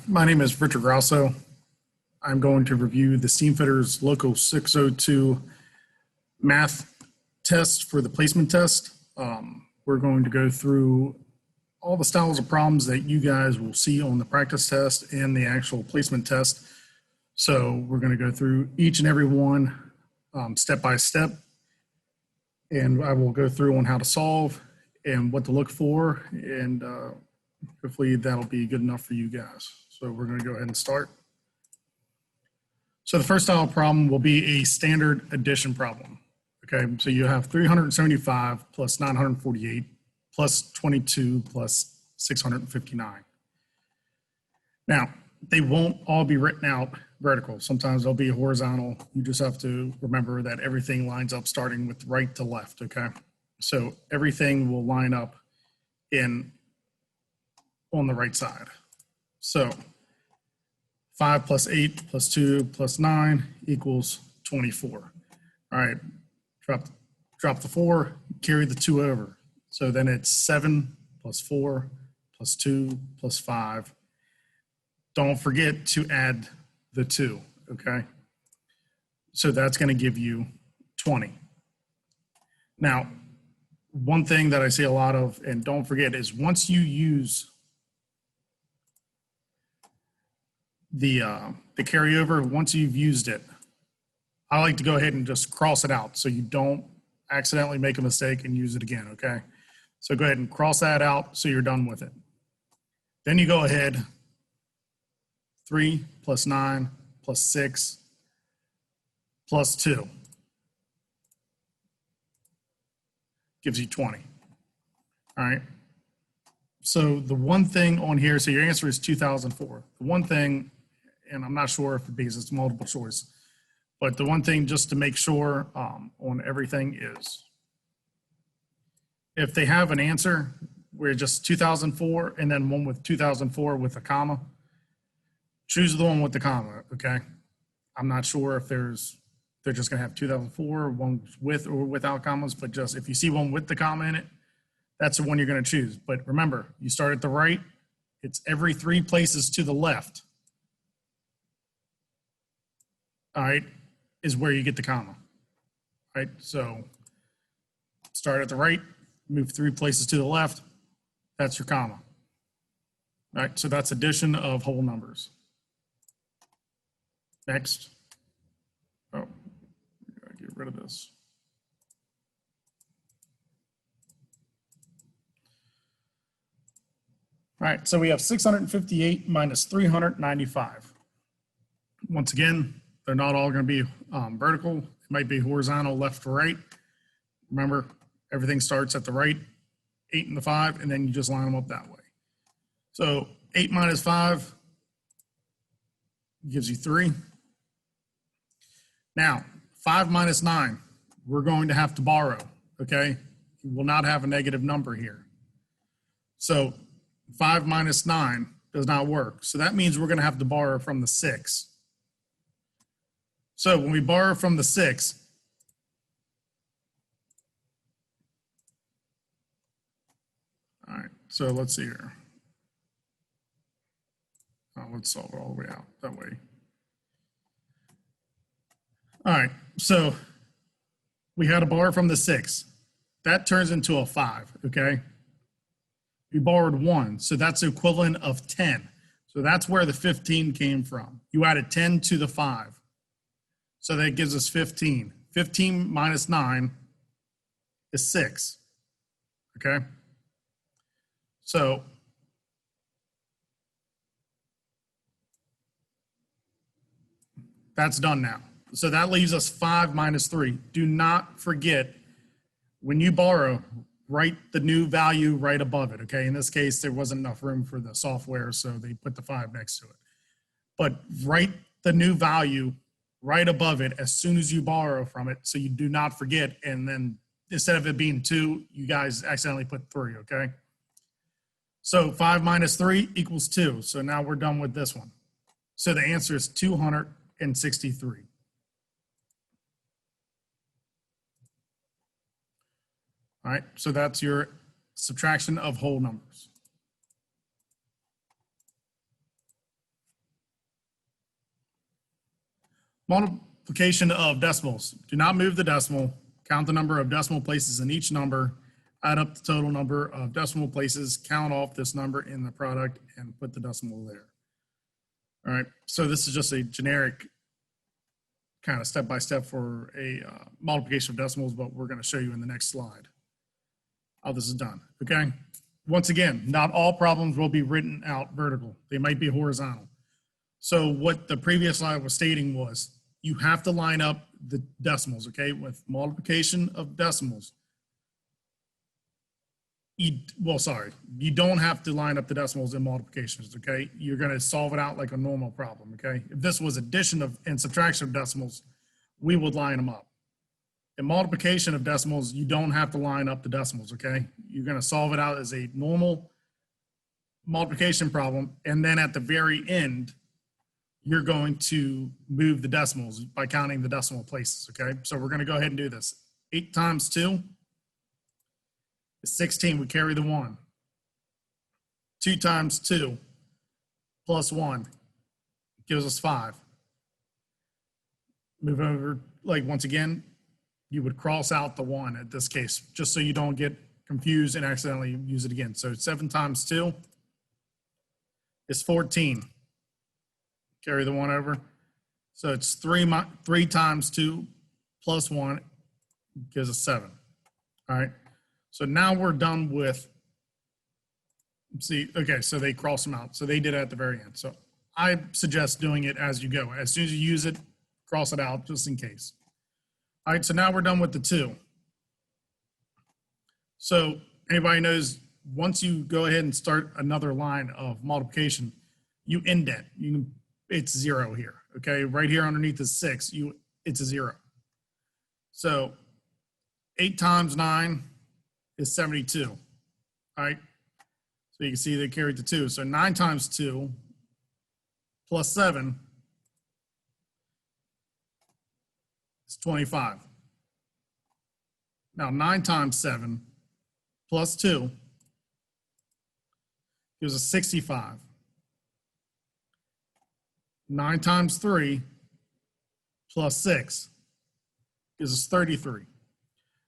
My name is Richard Grosso. I'm going to review the Steamfitters Local 602 math test for the placement test. We're going to go through all the styles of problems that you guys will see on the practice test and the actual placement test. So we're going to go through each and every one step by step, and I will go through on how to solve and what to look for, and hopefully that'll be good enough for you guys. So we're going to go ahead and start. So the first style of problem will be a standard addition problem. Okay, so you have 375 plus 948 plus 22 plus 659. Now, they won't all be written out vertical. Sometimes they'll be horizontal. You just have to remember that everything lines up starting with right to left, okay? So everything will line up on the right side. So 5 plus 8 plus 2 plus 9 equals 24. All right, drop the 4, carry the 2 over. So then it's 7 plus 4 plus 2 plus 5. Don't forget to add the 2, okay? So that's going to give you 20. Now, one thing that I see a lot of, and don't forget, is once you use the carryover, once you've used it, I like to go ahead and just cross it out so you don't accidentally make a mistake and use it again, okay? So go ahead and cross that out so you're done with it. Then you go ahead, 3 plus 9 plus 6 plus 2 gives you 20. All right. So the one thing on here, so your answer is 2004. The one thing, and I'm not sure if because it's multiple choice, but the one thing just to make sure on everything is if they have an answer where just 2004 and then one with 2004 with a comma, choose the one with the comma, okay? I'm not sure if they're just gonna have 2004, one with or without commas, but just if you see one with the comma in it, that's the one you're gonna choose. But remember, you start at the right, it's every 3 places to the left, all right, is where you get the comma, right? So start at the right, move 3 places to the left, that's your comma, all right? So that's addition of whole numbers. Next. Oh, we gotta get rid of this. All right, so we have 658 minus 395. Once again, they're not all going to be vertical. It might be horizontal, left to right. Remember, everything starts at the right, 8 and the 5, and then you just line them up that way. So 8 minus 5 gives you 3. Now, 5 minus 9, we're going to have to borrow, okay? We will not have a negative number here. So 5 minus 9 does not work. So that means we're going to have to borrow from the 6. So when we borrow from the 6, all right, so let's see here. Let's solve it all the way out that way. All right, so we had to borrow from the 6. That turns into a 5, okay? We borrowed 1, so that's the equivalent of 10. So that's where the 15 came from. You added 10 to the 5. So that gives us 15. 15 minus 9 is 6, okay? So that's done now. So that leaves us 5 minus 3. Do not forget, when you borrow, write the new value right above it, okay? In this case, there wasn't enough room for the software, so they put the 5 next to it. But write the new value right above it as soon as you borrow from it so you do not forget, and then instead of it being 2, you guys accidentally put 3, okay? So 5 minus 3 equals 2. So now we're done with this one. So the answer is 263. All right, so that's your subtraction of whole numbers. Multiplication of decimals. Do not move the decimal. Count the number of decimal places in each number. Add up the total number of decimal places. Count off this number in the product and put the decimal there. All right, so this is just a generic kind of step-by-step for a multiplication of decimals, but we're going to show you in the next slide how this is done, okay? Once again, not all problems will be written out vertical. They might be horizontal. So what the previous slide was stating was you have to line up the decimals, okay? With multiplication of decimals, you don't have to line up the decimals in multiplications, okay? You're gonna solve it out like a normal problem, okay? If this was addition of and subtraction of decimals, we would line them up. In multiplication of decimals, you don't have to line up the decimals, okay? You're gonna solve it out as a normal multiplication problem, and then at the very end, you're going to move the decimals by counting the decimal places, okay? So we're gonna go ahead and do this. 8 times 2 is 16, we carry the 1. 2 times 2 plus 1 gives us 5. Move over, like once again, you would cross out the 1 at this case, just so you don't get confused and accidentally use it again. So 7 times 2 is 14. Carry the 1 over. So it's 3 times 2 plus 1 gives us 7. All right. So now we're done with, see, okay, so they cross them out. So they did it at the very end. So I suggest doing it as you go. As soon as you use it, cross it out just in case. All right, so now we're done with the 2. So anybody knows, once you go ahead and start another line of multiplication, you indent. It's 0 here, okay? Right here underneath is 6, it's a 0. So 8 times 9 is 72, all right? So you can see they carried the 2. So 9 times 2 plus 7 is 25. Now 9 times 7 plus 2 gives us 65. 9 times 3 plus 6 gives us 33.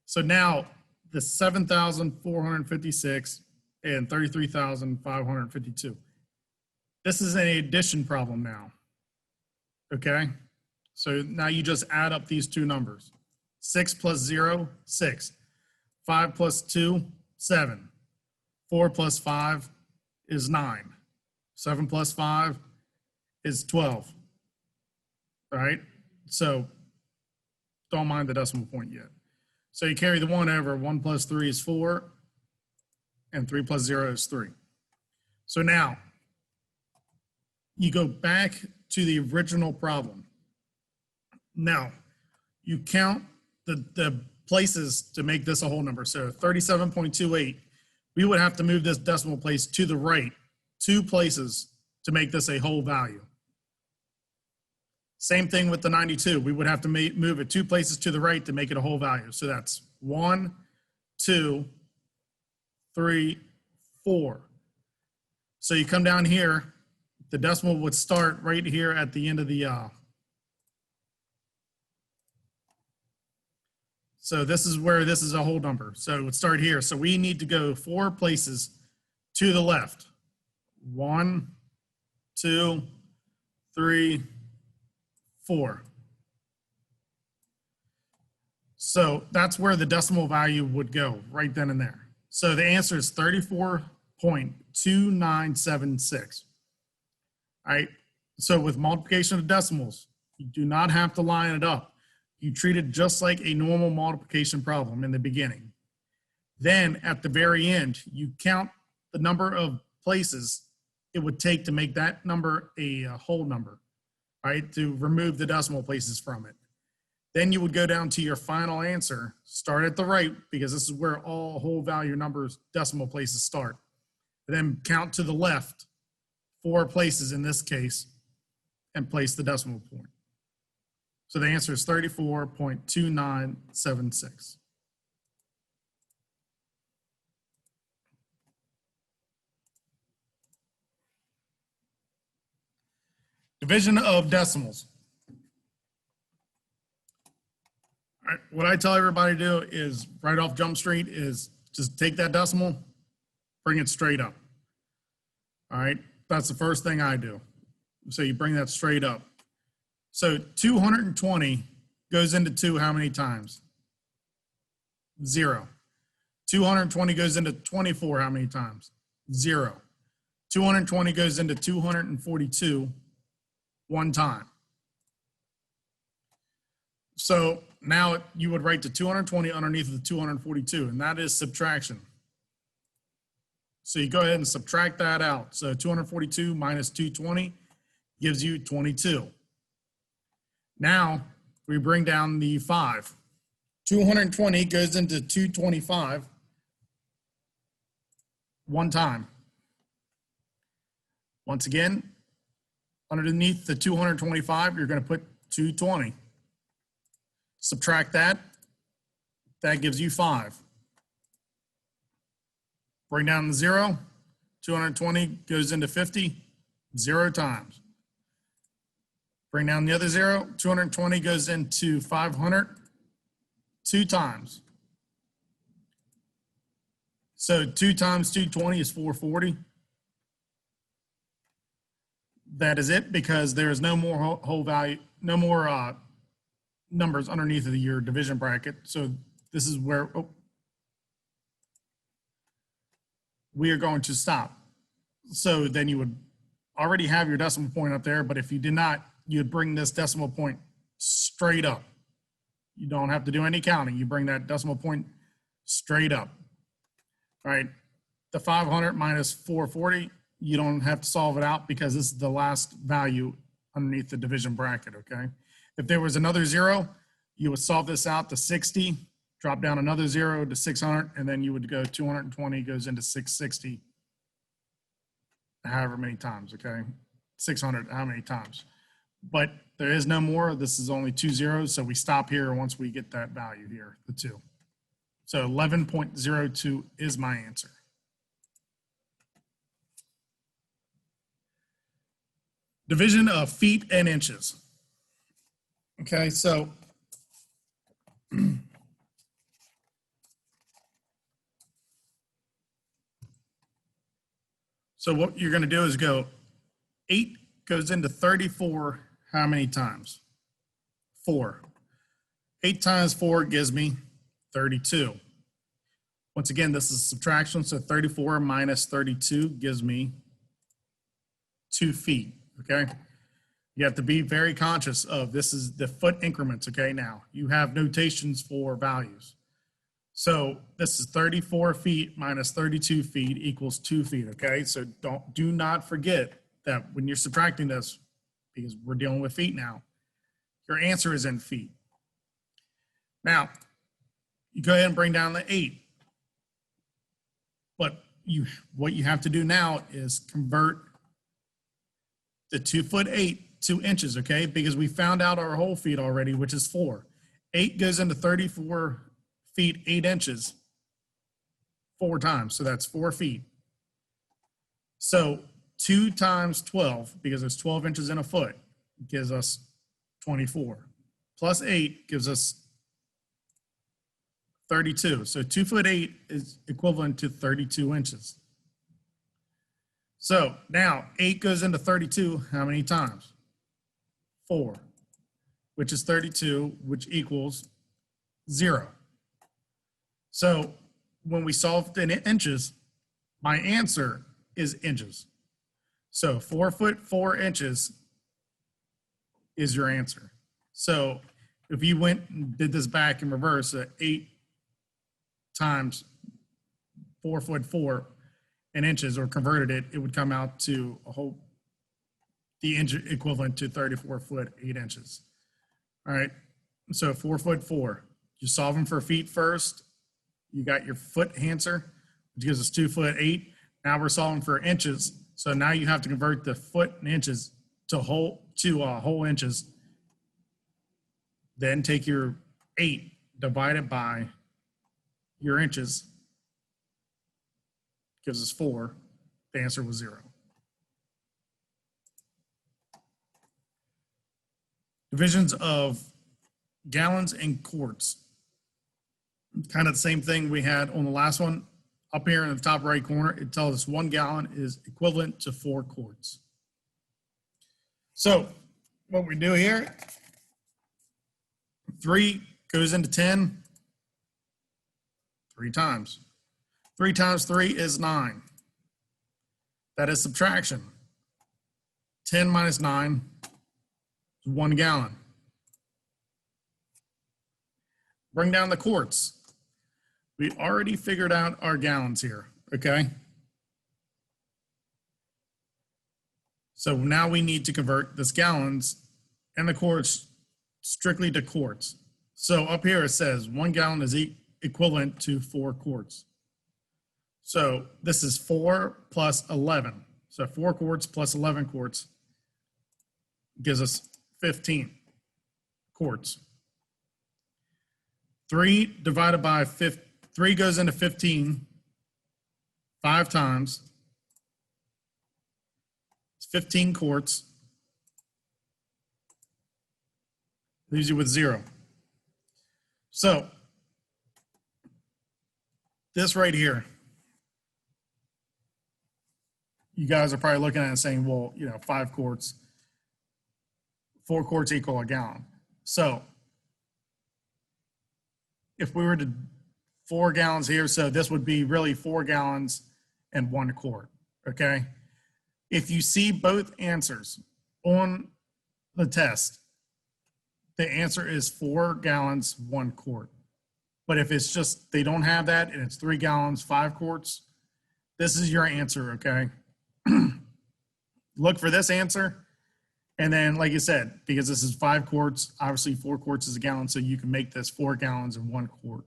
So now the 7,456 and 33,552. This is an addition problem now, okay? So now you just add up these two numbers. 6 plus 0, 6. 5 plus 2, 7. 4 plus 5 is 9. 7 plus 5 is 12. All right? So don't mind the decimal point yet. So you carry the 1 over. 1 plus 3 is 4. And 3 plus 0 is 3. So now you go back to the original problem. Now you count the places to make this a whole number. So 37.28, we would have to move this decimal place to the right 2 places to make this a whole value. Same thing with the 92. We would have to move it 2 places to the right to make it a whole value. So that's 1, 2, 3, 4. So you come down here, the decimal would start right here at the end of the, so this is where this is a whole number. So it would start here. So we need to go 4 places to the left. 1, 2, 3, 4. So that's where the decimal value would go, right then and there. So the answer is 34.2976. All right. So with multiplication of decimals, you do not have to line it up. You treat it just like a normal multiplication problem in the beginning. Then at the very end, you count the number of places it would take to make that number a whole number, right? To remove the decimal places from it. Then you would go down to your final answer, start at the right, because this is where all whole value numbers, decimal places start. And then count to the left, 4 places in this case, and place the decimal point. So the answer is 34.2976. Division of decimals. What I tell everybody to do is right off Jump Street is just take that decimal, bring it straight up. All right, that's the first thing I do. So you bring that straight up. So 220 goes into 2 how many times? 0. 220 goes into 24 how many times? 0. 220 goes into 242 one time. So now you would write the 220 underneath the 242, and that is subtraction. So you go ahead and subtract that out. So 242 minus 220 gives you 22. Now we bring down the 5. 220 goes into 225 one time. Once again, underneath the 225, you're going to put 220. Subtract that. That gives you 5. Bring down the 0. 220 goes into 50 0 times. Bring down the other 0. 220 goes into 500 2 times. So 2 times 220 is 440. That is it, because there is no more whole value, no more numbers underneath of your division bracket. So this is where we are going to stop. So then you would already have your decimal point up there, but if you did not, you'd bring this decimal point straight up. You don't have to do any counting. You bring that decimal point straight up. All right, the 500 minus 440, you don't have to solve it out because this is the last value underneath the division bracket, okay? If there was another 0, you would solve this out to 60, drop down another 0 to 600, and then you would go 220 goes into 660, however many times, okay? 600, how many times? But there is no more. This is only 2 zeros, so we stop here once we get that value here, the 2. So 11.02 is my answer. Division of feet and inches. Okay, so what you're going to do is go 8 goes into 34 how many times? 4. 8 times 4 gives me 32. Once again, this is subtraction, so 34 minus 32 gives me 2 feet, okay? You have to be very conscious of this is the foot increments, okay? Now, you have notations for values. So this is 34 feet minus 32 feet equals 2 feet, okay? So do not forget that when you're subtracting this, because we're dealing with feet now, your answer is in feet. Now, you go ahead and bring down the 8. But what you have to do now is convert the 2'8" to inches, okay? Because we found out our whole feet already, which is 4. 8 goes into 34 feet, 8 inches 4 times. So that's 4 feet. So 2 times 12, because there's 12 inches in a foot, gives us 24. Plus 8 gives us 32. So 2'8" is equivalent to 32 inches. So now 8 goes into 32 how many times? 4, which is 32, which equals 0. So when we solved in inches, my answer is inches. So 4 foot 4 inches is your answer. So if you went and did this back in reverse, 8 times 4 foot 4 in inches, or converted it, it would come out to the inch equivalent to 34 foot 8 inches. All right, so 4 foot 4. You solve them for feet first. You got your foot answer, which gives us 2'8". Now we're solving for inches. So now you have to convert the foot and inches to whole inches. Then take your 8 divided by your inches, gives us 4. The answer was 0. Divisions of gallons and quarts. Kind of the same thing we had on the last one. Up here in the top right corner, it tells us 1 gallon is equivalent to 4 quarts. So what we do here, 3 goes into 10 3 times. 3 times 3 is 9. That is subtraction. 10 minus 9 is 1 gallon. Bring down the quarts. We already figured out our gallons here, okay? So now we need to convert this gallons and the quarts strictly to quarts. So up here it says 1 gallon is equivalent to 4 quarts. So this is 4 plus 11. So 4 quarts plus 11 quarts gives us 15 quarts. 3 divided by 3 goes into 15 5 times. It's 15 quarts. Leaves you with 0. So this right here, you guys are probably looking at it and saying, well, 5 quarts, 4 quarts equal a gallon. So if we were to 4 gallons here, so this would be really 4 gallons and 1 quart, okay? If you see both answers on the test, the answer is 4 gallons, 1 quart. But if it's just, they don't have that and it's 3 gallons, 5 quarts, this is your answer, okay? Look for this answer. And then, like you said, because this is 5 quarts, obviously 4 quarts is a gallon, so you can make this 4 gallons and 1 quart.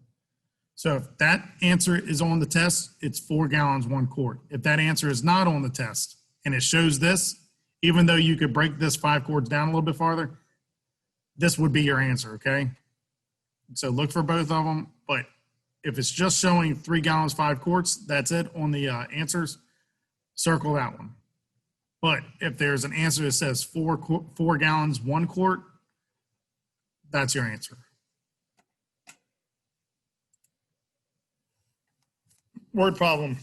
So if that answer is on the test, it's 4 gallons, 1 quart. If that answer is not on the test and it shows this, even though you could break this 5 quarts down a little bit farther, this would be your answer, okay? So look for both of them, but if it's just showing 3 gallons, 5 quarts, that's it on the answers, circle that one. But if there's an answer that says 4 gallons, 1 quart, that's your answer. Word problem.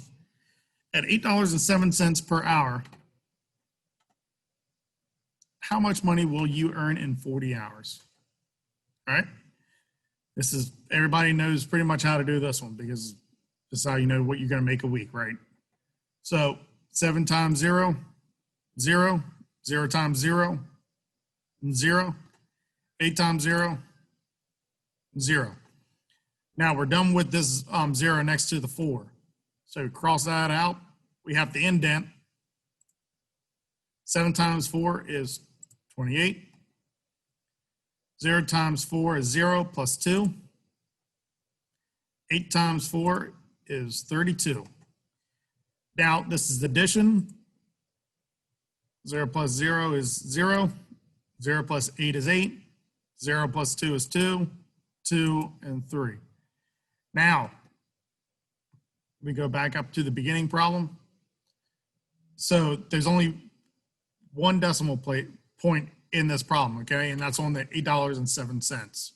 At $8.07 per hour, how much money will you earn in 40 hours? All right. This is, everybody knows pretty much how to do this one because this is how you know what you're going to make a week, right? So 7 times 0, 0, 0 times 0, 0, 8 times 0, 0. Now we're done with this 0 next to the 4. So cross that out. We have the indent. 7 times 4 is 28. 0 times 4 is 0 plus 2. 8 times 4 is 32. Now this is addition. 0 plus 0 is 0. 0 plus 8 is 8. 0 plus 2 is 2. 2 and 3. Now, we go back up to the beginning problem. So there's only 1 decimal point in this problem, okay? And that's on the $8.07.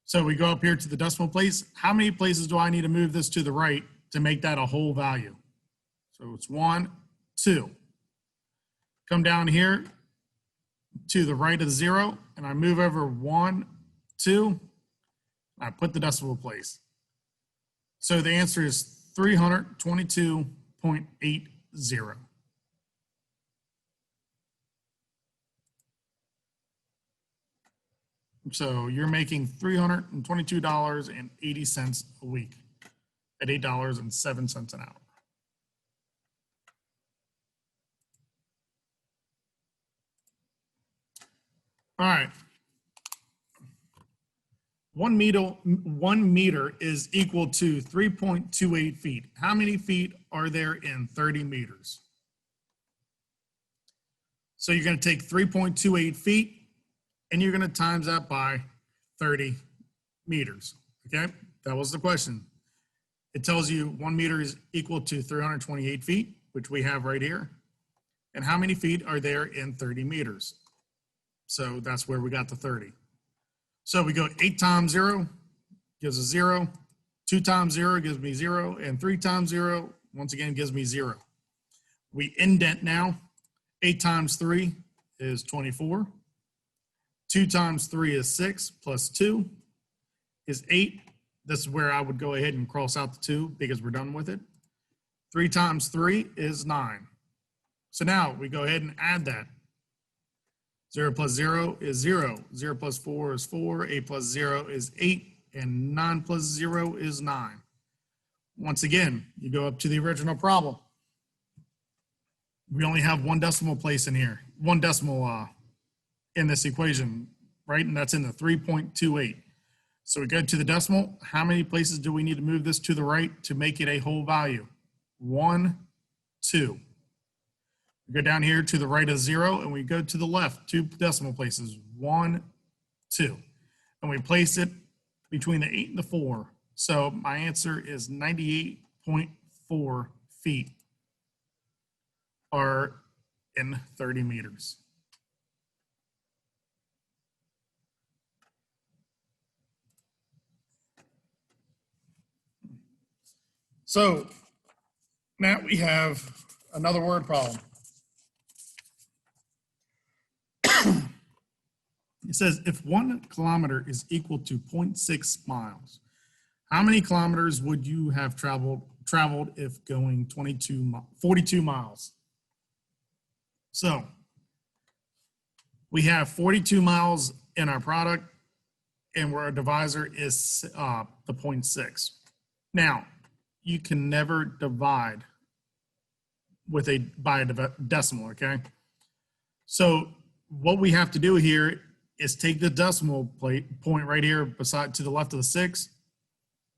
So we go up here to the decimal place. How many places do I need to move this to the right to make that a whole value? So it's 1, 2. Come down here to the right of the 0, and I move over 1, 2. I put the decimal place. So the answer is 322.80. So you're making $322.80 a week at $8.07 an hour. All right. 1 meter is equal to 3.28 feet. How many feet are there in 30 meters? So you're going to take 3.28 feet and you're going to times that by 30 meters. Okay, that was the question. It tells you 1 meter is equal to 328 feet, which we have right here. And how many feet are there in 30 meters? So that's where we got the 30. So we go 8 times 0 gives us 0. 2 times 0 gives me 0. And 3 times 0, once again, gives me 0. We indent now. 8 times 3 is 24. 2 times 3 is 6, plus 2 is 8. This is where I would go ahead and cross out the 2 because we're done with it. 3 times 3 is 9. So now we go ahead and add that. 0 plus 0 is 0. 0 plus 4 is 4. 8 plus 0 is 8. And 9 plus 0 is 9. Once again, you go up to the original problem. We only have one decimal place in here, one decimal in this equation, right? And that's in the 3.28. So we go to the decimal. How many places do we need to move this to the right to make it a whole value? 1, 2. We go down here to the right of 0, and we go to the left, 2 decimal places, 1, 2. And we place it between the 8 and the 4. So my answer is 98.4 feet are in 30 meters. So now we have another word problem. It says if 1 kilometer is equal to 0.6 miles, how many kilometers would you have traveled if going 42 miles? So we have 42 miles in our product, and where our divisor is the 0.6. Now, you can never divide with by a decimal, okay? So what we have to do here is take the decimal point right here beside to the left of the 6.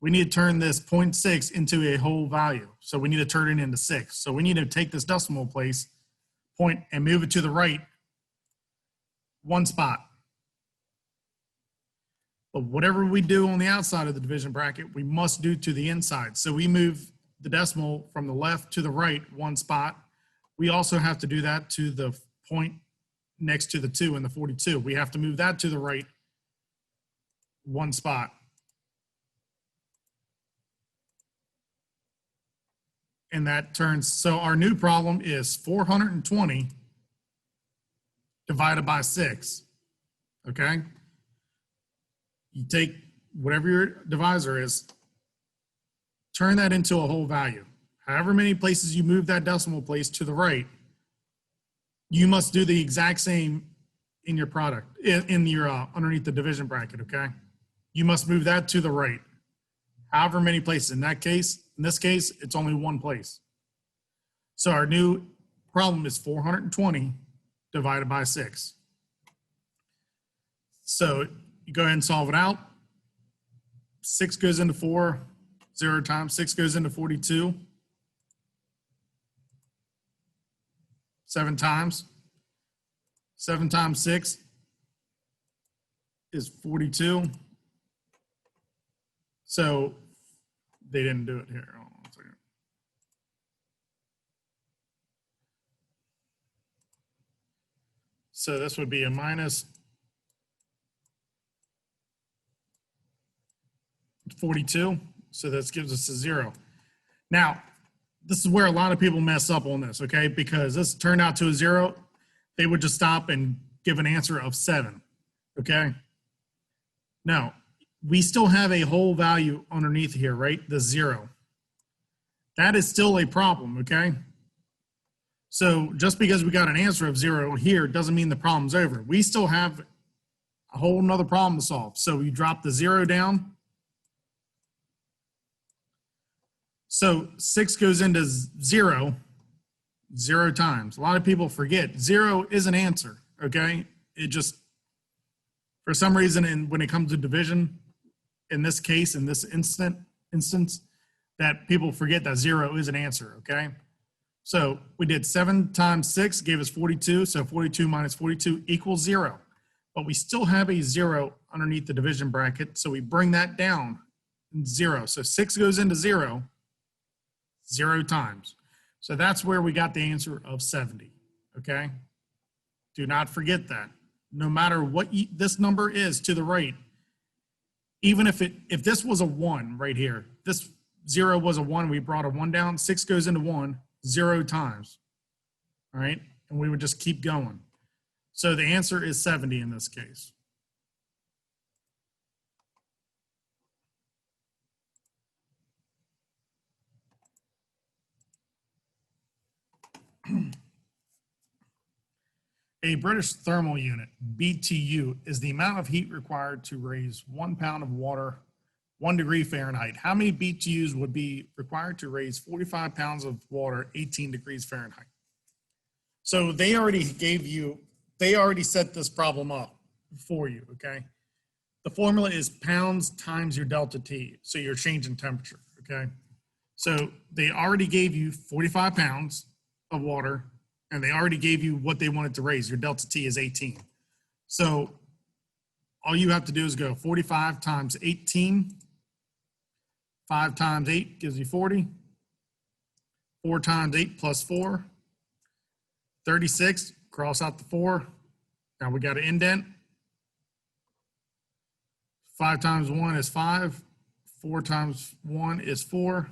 We need to turn this 0.6 into a whole value. So we need to turn it into 6. So we need to take this decimal place point and move it to the right one spot. But whatever we do on the outside of the division bracket, we must do to the inside. So we move the decimal from the left to the right one spot. We also have to do that to the point next to the 2 and the 42. We have to move that to the right one spot. And that turns, so our new problem is 420 divided by 6, okay? You take whatever your divisor is, turn that into a whole value. However many places you move that decimal place to the right, you must do the exact same in your product, in your underneath the division bracket, okay? You must move that to the right. However many places. In this case, it's only one place. So our new problem is 420 divided by 6. So you go ahead and solve it out. 6 goes into 4, 0 times. 6 goes into 42. 7 times. 7 times 6 is 42. So they didn't do it here. Hold on a second. So this would be a minus 42. So this gives us a 0. Now, this is where a lot of people mess up on this, okay? Because this turned out to a 0. They would just stop and give an answer of 7, okay? No, we still have a whole value underneath here, right? The 0. That is still a problem, okay? So just because we got an answer of 0 here doesn't mean the problem's over. We still have a whole nother problem to solve. So you drop the 0 down. So 6 goes into 0 times. A lot of people forget 0 is an answer, okay? It just, for some reason, and when it comes to division, in this case, in this instance, that people forget that 0 is an answer, okay? So we did 7 times 6 gave us 42, so 42 minus 42 equals 0. But we still have a 0 underneath the division bracket, so we bring that down, 0. So 6 goes into 0 times. So that's where we got the answer of 70, okay? Do not forget that. No matter what this number is to the right, even if this was a 1 right here, this 0 was a 1, we brought a 1 down, 6 goes into 1 0 times, all right? And we would just keep going. So the answer is 70 in this case. A British thermal unit, BTU, is the amount of heat required to raise 1 pound of water 1 degree Fahrenheit. How many BTUs would be required to raise 45 pounds of water 18 degrees Fahrenheit? So they already set this problem up for you, okay? The formula is pounds times your delta T, so your change in temperature, okay? So they already gave you 45 pounds of water, and they already gave you what they wanted to raise. Your delta T is 18. So all you have to do is go 45 times 18. 5 times 8 gives you 40. 4 times 8 plus 4. 36, cross out the 4. Now we got an indent. 5 times 1 is 5. 4 times 1 is 4.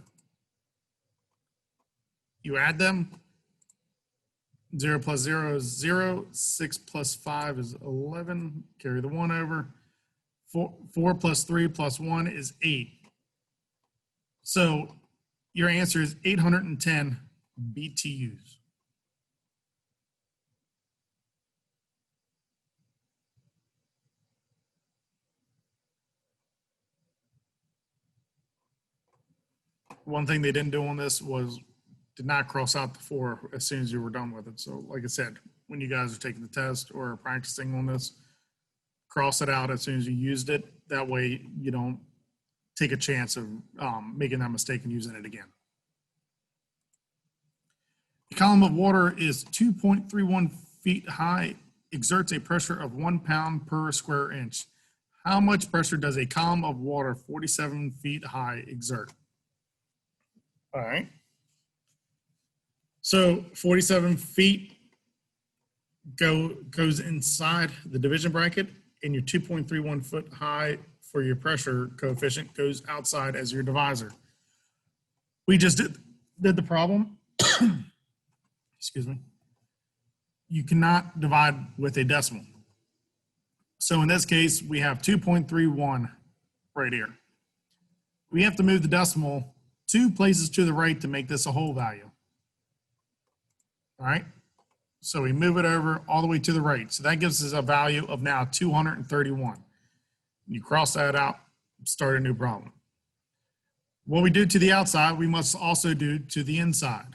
You add them. 0 plus 0 is 0. 6 plus 5 is 11. Carry the 1 over. 4 plus 3 plus 1 is 8. So your answer is 810 BTUs. One thing they didn't do on this was did not cross out the 4 as soon as you were done with it. So like I said, when you guys are taking the test or practicing on this, cross it out as soon as you used it. That way you don't take a chance of making that mistake and using it again. A column of water is 2.31 feet high, exerts a pressure of 1 pound per square inch. How much pressure does a column of water 47 feet high exert? All right. So 47 feet goes inside the division bracket, and your 2.31 foot high for your pressure coefficient goes outside as your divisor. We just did the problem. Excuse me. You cannot divide with a decimal. So in this case, we have 2.31 right here. We have to move the decimal 2 places to the right to make this a whole value. All right. So we move it over all the way to the right. So that gives us a value of now 231. You cross that out, start a new problem. What we do to the outside, we must also do to the inside.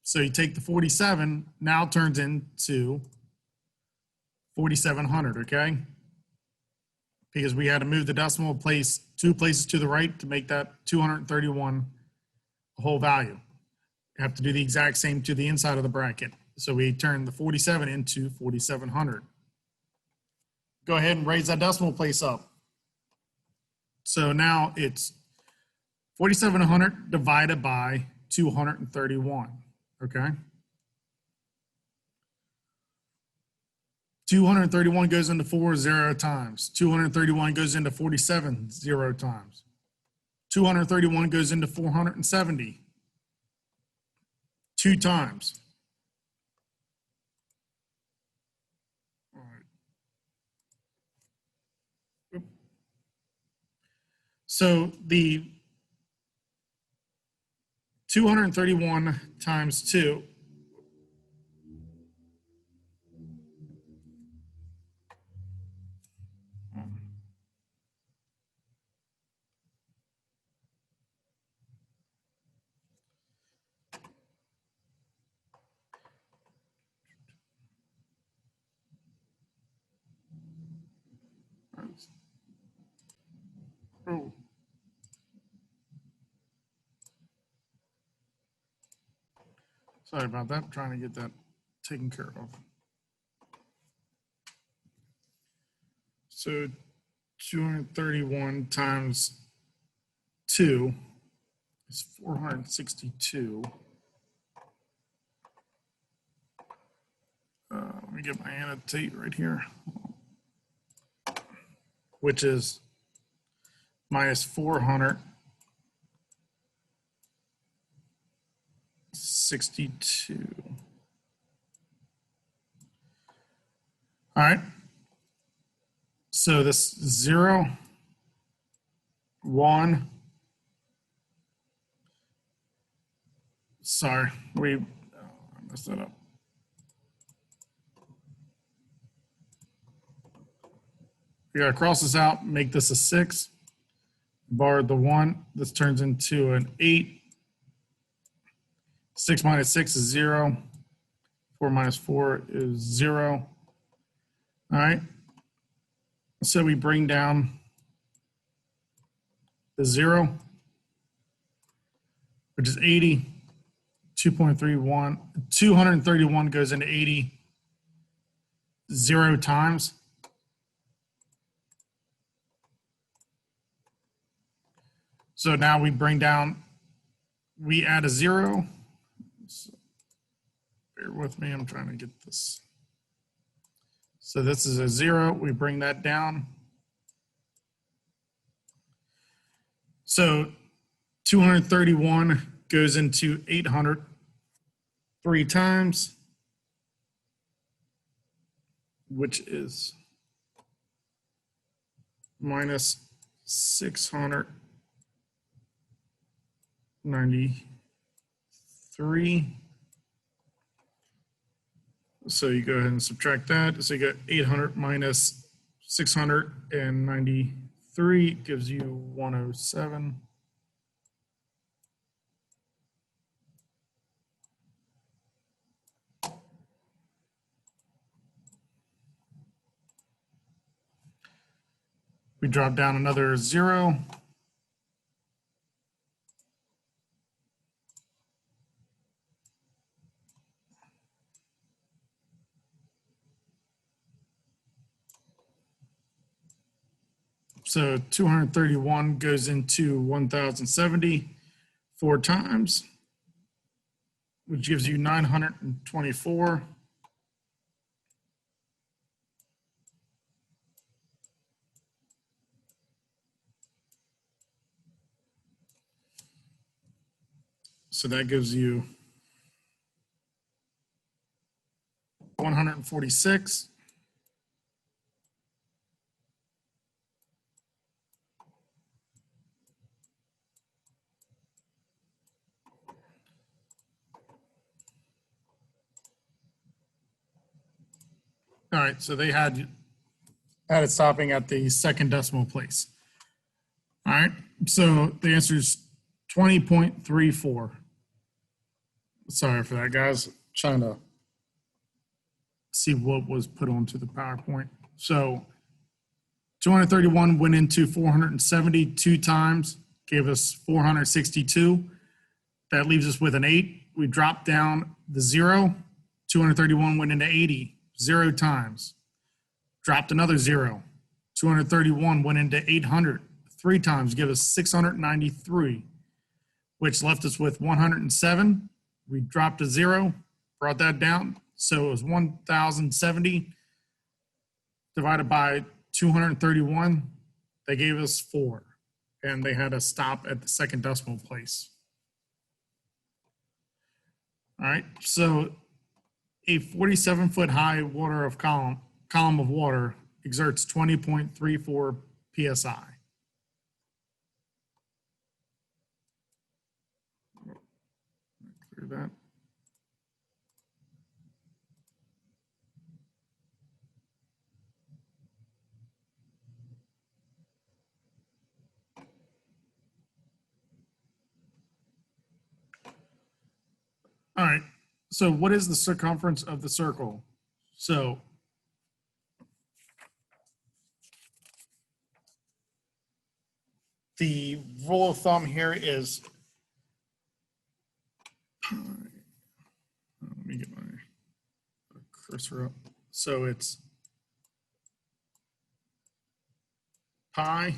So you take the 47, now turns into 4,700, okay? Because we had to move the decimal place 2 places to the right to make that 231 a whole value. You have to do the exact same to the inside of the bracket. So we turn the 47 into 4,700. Go ahead and raise that decimal place up. So now it's 4,700 divided by 231, okay? 231 goes into 4 0 times. 231 goes into 47 0 times. 231 goes into 470 2 times. All right. So the 231 times 2 oh. Sorry about that. I'm trying to get that taken care of. So 231 times 2 is 462. Let me get my annotate right here, which is minus 462. All right. So this 0, 1. Sorry, I messed that up. We gotta cross this out, make this a 6. Borrowed the 1. This turns into an 8. 6 minus 6 is 0. 4 minus 4 is 0. All right. So we bring down the 0, which is 80. 2.31. 231 goes into 80 0 times. So now we bring down, we add a 0. So bear with me, I'm trying to get this. So this is a 0, we bring that down. So 231 goes into 800 3 times, which is minus 693. So you go ahead and subtract that. So you get 800 minus 693 gives you 107. We drop down another 0. So 231 goes into 1,070 4 times, which gives you 924. So that gives you 146. All right, so they had it stopping at the second decimal place. All right, so the answer is 20.34. Sorry for that, guys. Trying to see what was put onto the PowerPoint. So 231 went into 472 times, gave us 462. That leaves us with an 8. We dropped down the 0. 231 went into 80, 0 times. Dropped another 0. 231 went into 800, 3 times, give us 693, which left us with 107. We dropped a 0, brought that down. So it was 1,070 divided by 231. They gave us 4, and they had to stop at the second decimal place. All right, so a 47-foot high water of column of water exerts 20.34 psi. Clear that. All right, so what is the circumference of the circle? So the rule of thumb here is, let me get my cursor up. So it's pi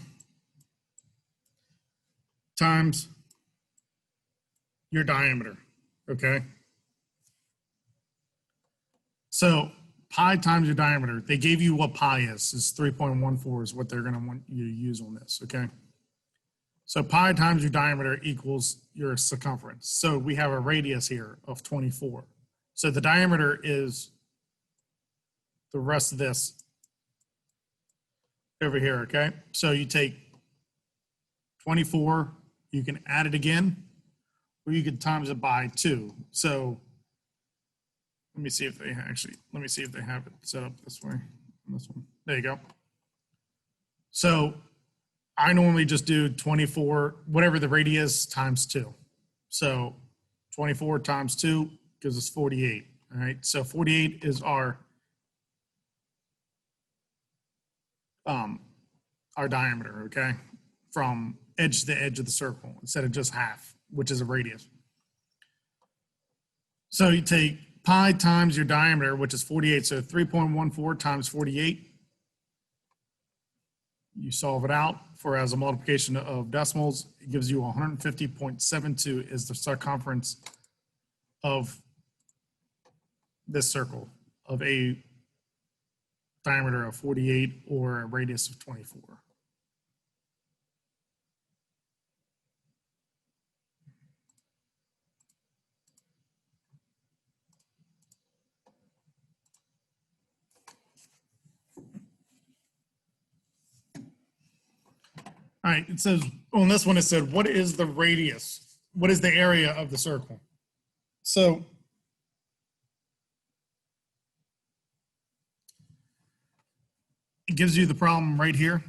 times your diameter, okay? So pi times your diameter, they gave you what pi is 3.14 is what they're gonna want you to use on this, okay? So pi times your diameter equals your circumference. So we have a radius here of 24. So the diameter is the rest of this over here, okay? So you take 24, you can add it again, or you can times it by 2. So let me see if they have it set up this way. This one. There you go. So I normally just do 24, whatever the radius, times 2. So 24 times 2 gives us 48. All right. So 48 is our diameter, okay, from edge to edge of the circle instead of just half, which is a radius. So you take pi times your diameter, which is 48. So 3.14 times 48. You solve it out for as a multiplication of decimals. It gives you 150.72 is the circumference of this circle of a diameter of 48 or a radius of 24. All right, it says, on this one, it said, what is the radius? What is the area of the circle? So it gives you the problem right here.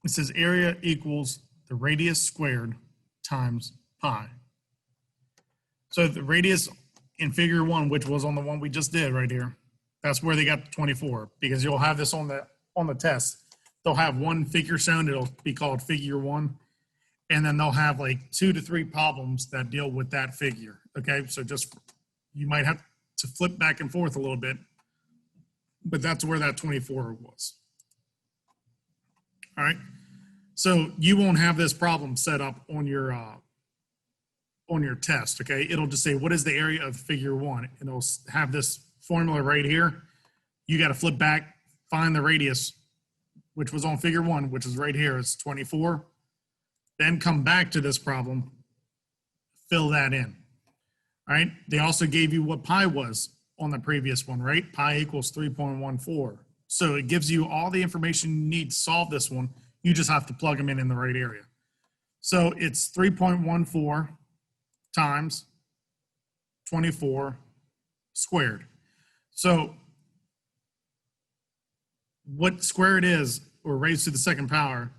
It says area equals the radius squared times pi. So the radius in figure 1, which was on the one we just did right here, that's where they got the 24, because you'll have this on the test. They'll have one figure shown, it'll be called figure 1, and then they'll have like 2 to 3 problems that deal with that figure. Okay, so just, you might have to flip back and forth a little bit, but that's where that 24 was. All right, so you won't have this problem set up on your test. Okay, it'll just say what is the area of figure 1, and it'll have this formula right here. You got to flip back, find the radius, which was on figure 1, which is right here. It's 24. Then come back to this problem, fill that in. All right, they also gave you what pi was on the previous one, right? Pi equals 3.14. So it gives you all the information you need to solve this one. You just have to plug them in the right area. So it's 3.14 times 24 squared. So what squared is, or raised to the second power,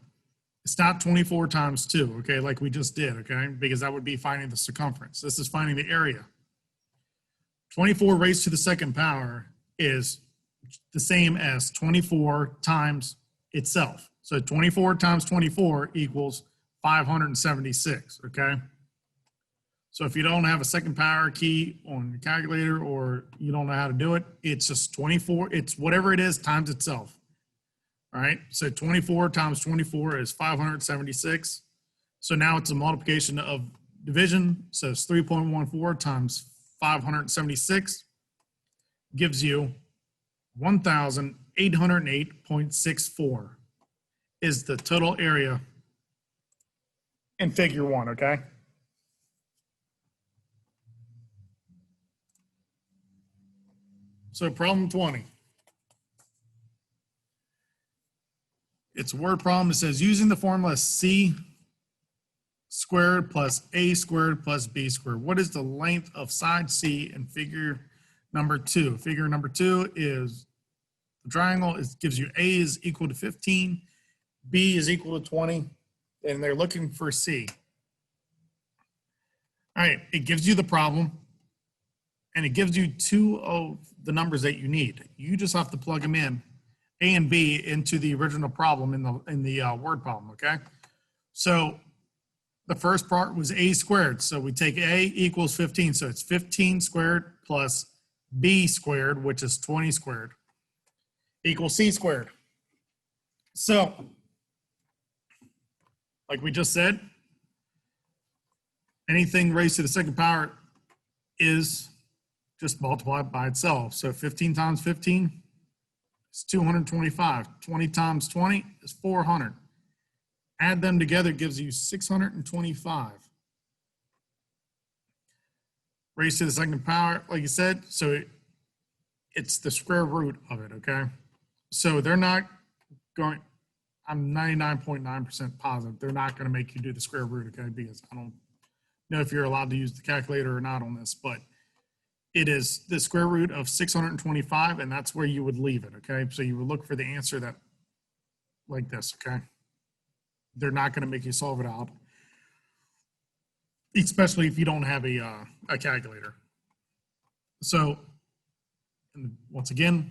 it's not 24 times 2, okay, like we just did, okay, because that would be finding the circumference. This is finding the area. 24 raised to the second power is the same as 24 times itself. So 24 times 24 equals 576, okay? So if you don't have a second power key on your calculator, or you don't know how to do it, it's just 24, it's whatever it is times itself. All right, so 24 times 24 is 576. So now it's a multiplication of division. So it's 3.14 times 576 gives you 1,808.64 is the total area in figure 1, okay? So problem 20. It's a word problem. It says using the formula C squared plus A squared plus B squared. What is the length of side C in figure number 2? Figure number 2 is the triangle. It gives you A is equal to 15, B is equal to 20, and they're looking for C. All right, it gives you the problem, and it gives you 2 of the numbers that you need. You just have to plug them in, A and B, into the original problem in the word problem, okay? So the first part was A squared. So we take A equals 15. So it's 15 squared plus B squared, which is 20 squared, equals C squared. So, like we just said, anything raised to the second power is just multiplied by itself. So 15 times 15 is 225. 20 times 20 is 400. Add them together gives you 625. Raised to the second power, like you said, so it's the square root of it, okay? So they're not going, I'm 99.9% positive they're not going to make you do the square root, okay? Because I don't know if you're allowed to use the calculator or not on this, but it is the square root of 625, and that's where you would leave it, okay? So you would look for the answer that, like this, okay? They're not going to make you solve it out, especially if you don't have a calculator. So, and once again,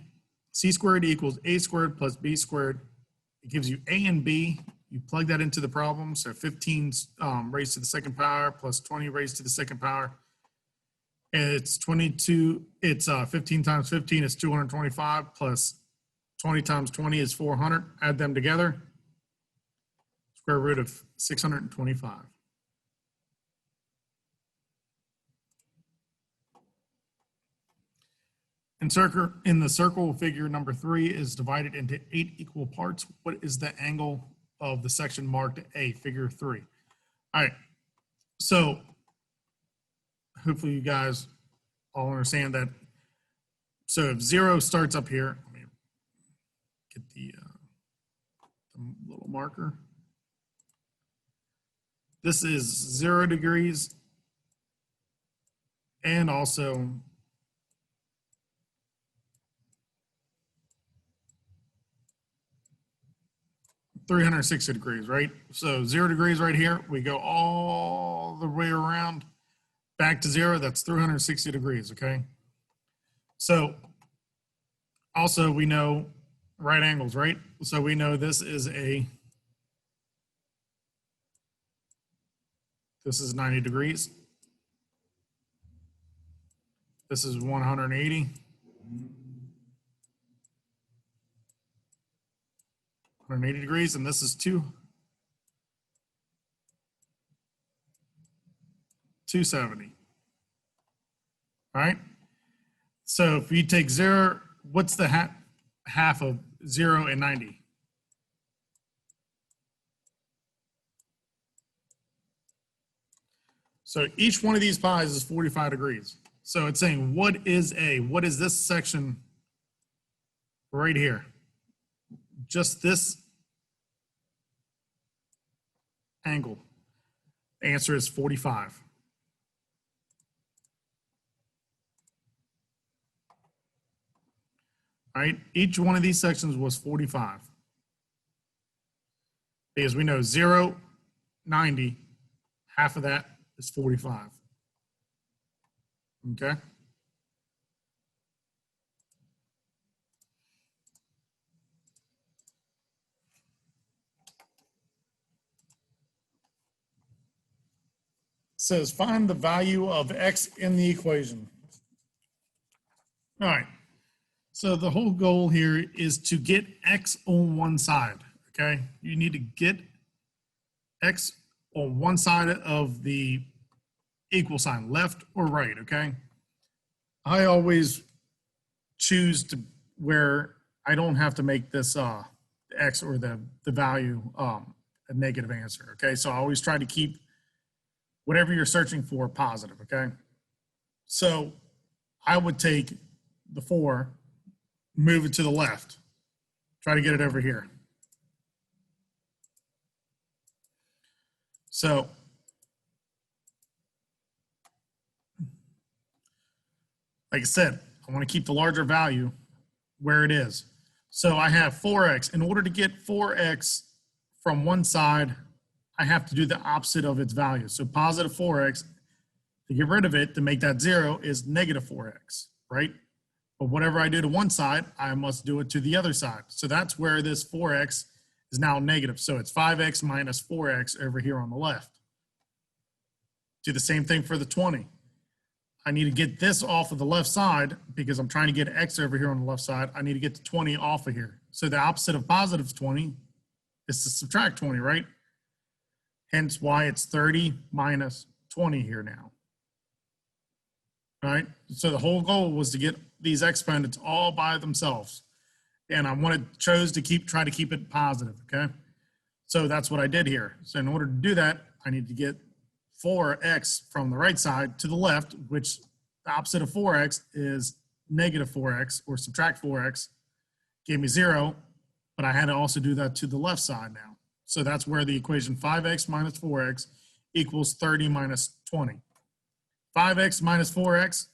c squared equals a squared plus b squared. It gives you a and b. You plug that into the problem. So 15 raised to the second power plus 20 raised to the second power. It's 22. It's 15 times 15 is 225 plus 20 times 20 is 400. Add them together. Square root of 625. In the circle, figure number 3 is divided into 8 equal parts. What is the angle of the section marked A, figure 3? All right, so hopefully you guys all understand that. So if 0 starts up here, let me get the little marker. This is 0 degrees and also 360 degrees, right? So 0 degrees right here, we go all the way around back to 0, that's 360 degrees, okay? So also we know right angles, right? So we know this is 90 degrees. This is 180. 180 degrees, and this is 270. All right. So if you take 0, what's the half of 0 and 90? So each one of these pies is 45 degrees. So it's saying what is this section right here? Just this angle. The answer is 45. All right, each one of these sections was 45. Because we know 0, 90, half of that is 45. Okay? Says find the value of x in the equation. All right, so the whole goal here is to get x on one side, okay? You need to get x on one side of the equal sign, left or right, okay? I always choose to where I don't have to make this x or the value a negative answer, okay? So I always try to keep whatever you're searching for positive, okay? So I would take the 4, move it to the left, try to get it over here. So like I said, I want to keep the larger value where it is. So I have 4x. In order to get 4x from one side, I have to do the opposite of its value. So positive 4x, to get rid of it, to make that 0, is negative 4x, right? But whatever I do to one side, I must do it to the other side. So that's where this 4x is now negative. So it's 5x minus 4x over here on the left. Do the same thing for the 20. I need to get this off of the left side because I'm trying to get x over here on the left side. I need to get the 20 off of here. So the opposite of positive 20 is to subtract 20, right? Hence why it's 30 minus 20 here now. All right, so the whole goal was to get these exponents all by themselves. And I chose to try to keep it positive, okay? So that's what I did here. So in order to do that, I need to get 4x from the right side to the left, which the opposite of 4x is negative 4x, or subtract 4x, gave me 0, but I had to also do that to the left side now. So that's where the equation 5x minus 4x equals 30 minus 20. 5x minus 4x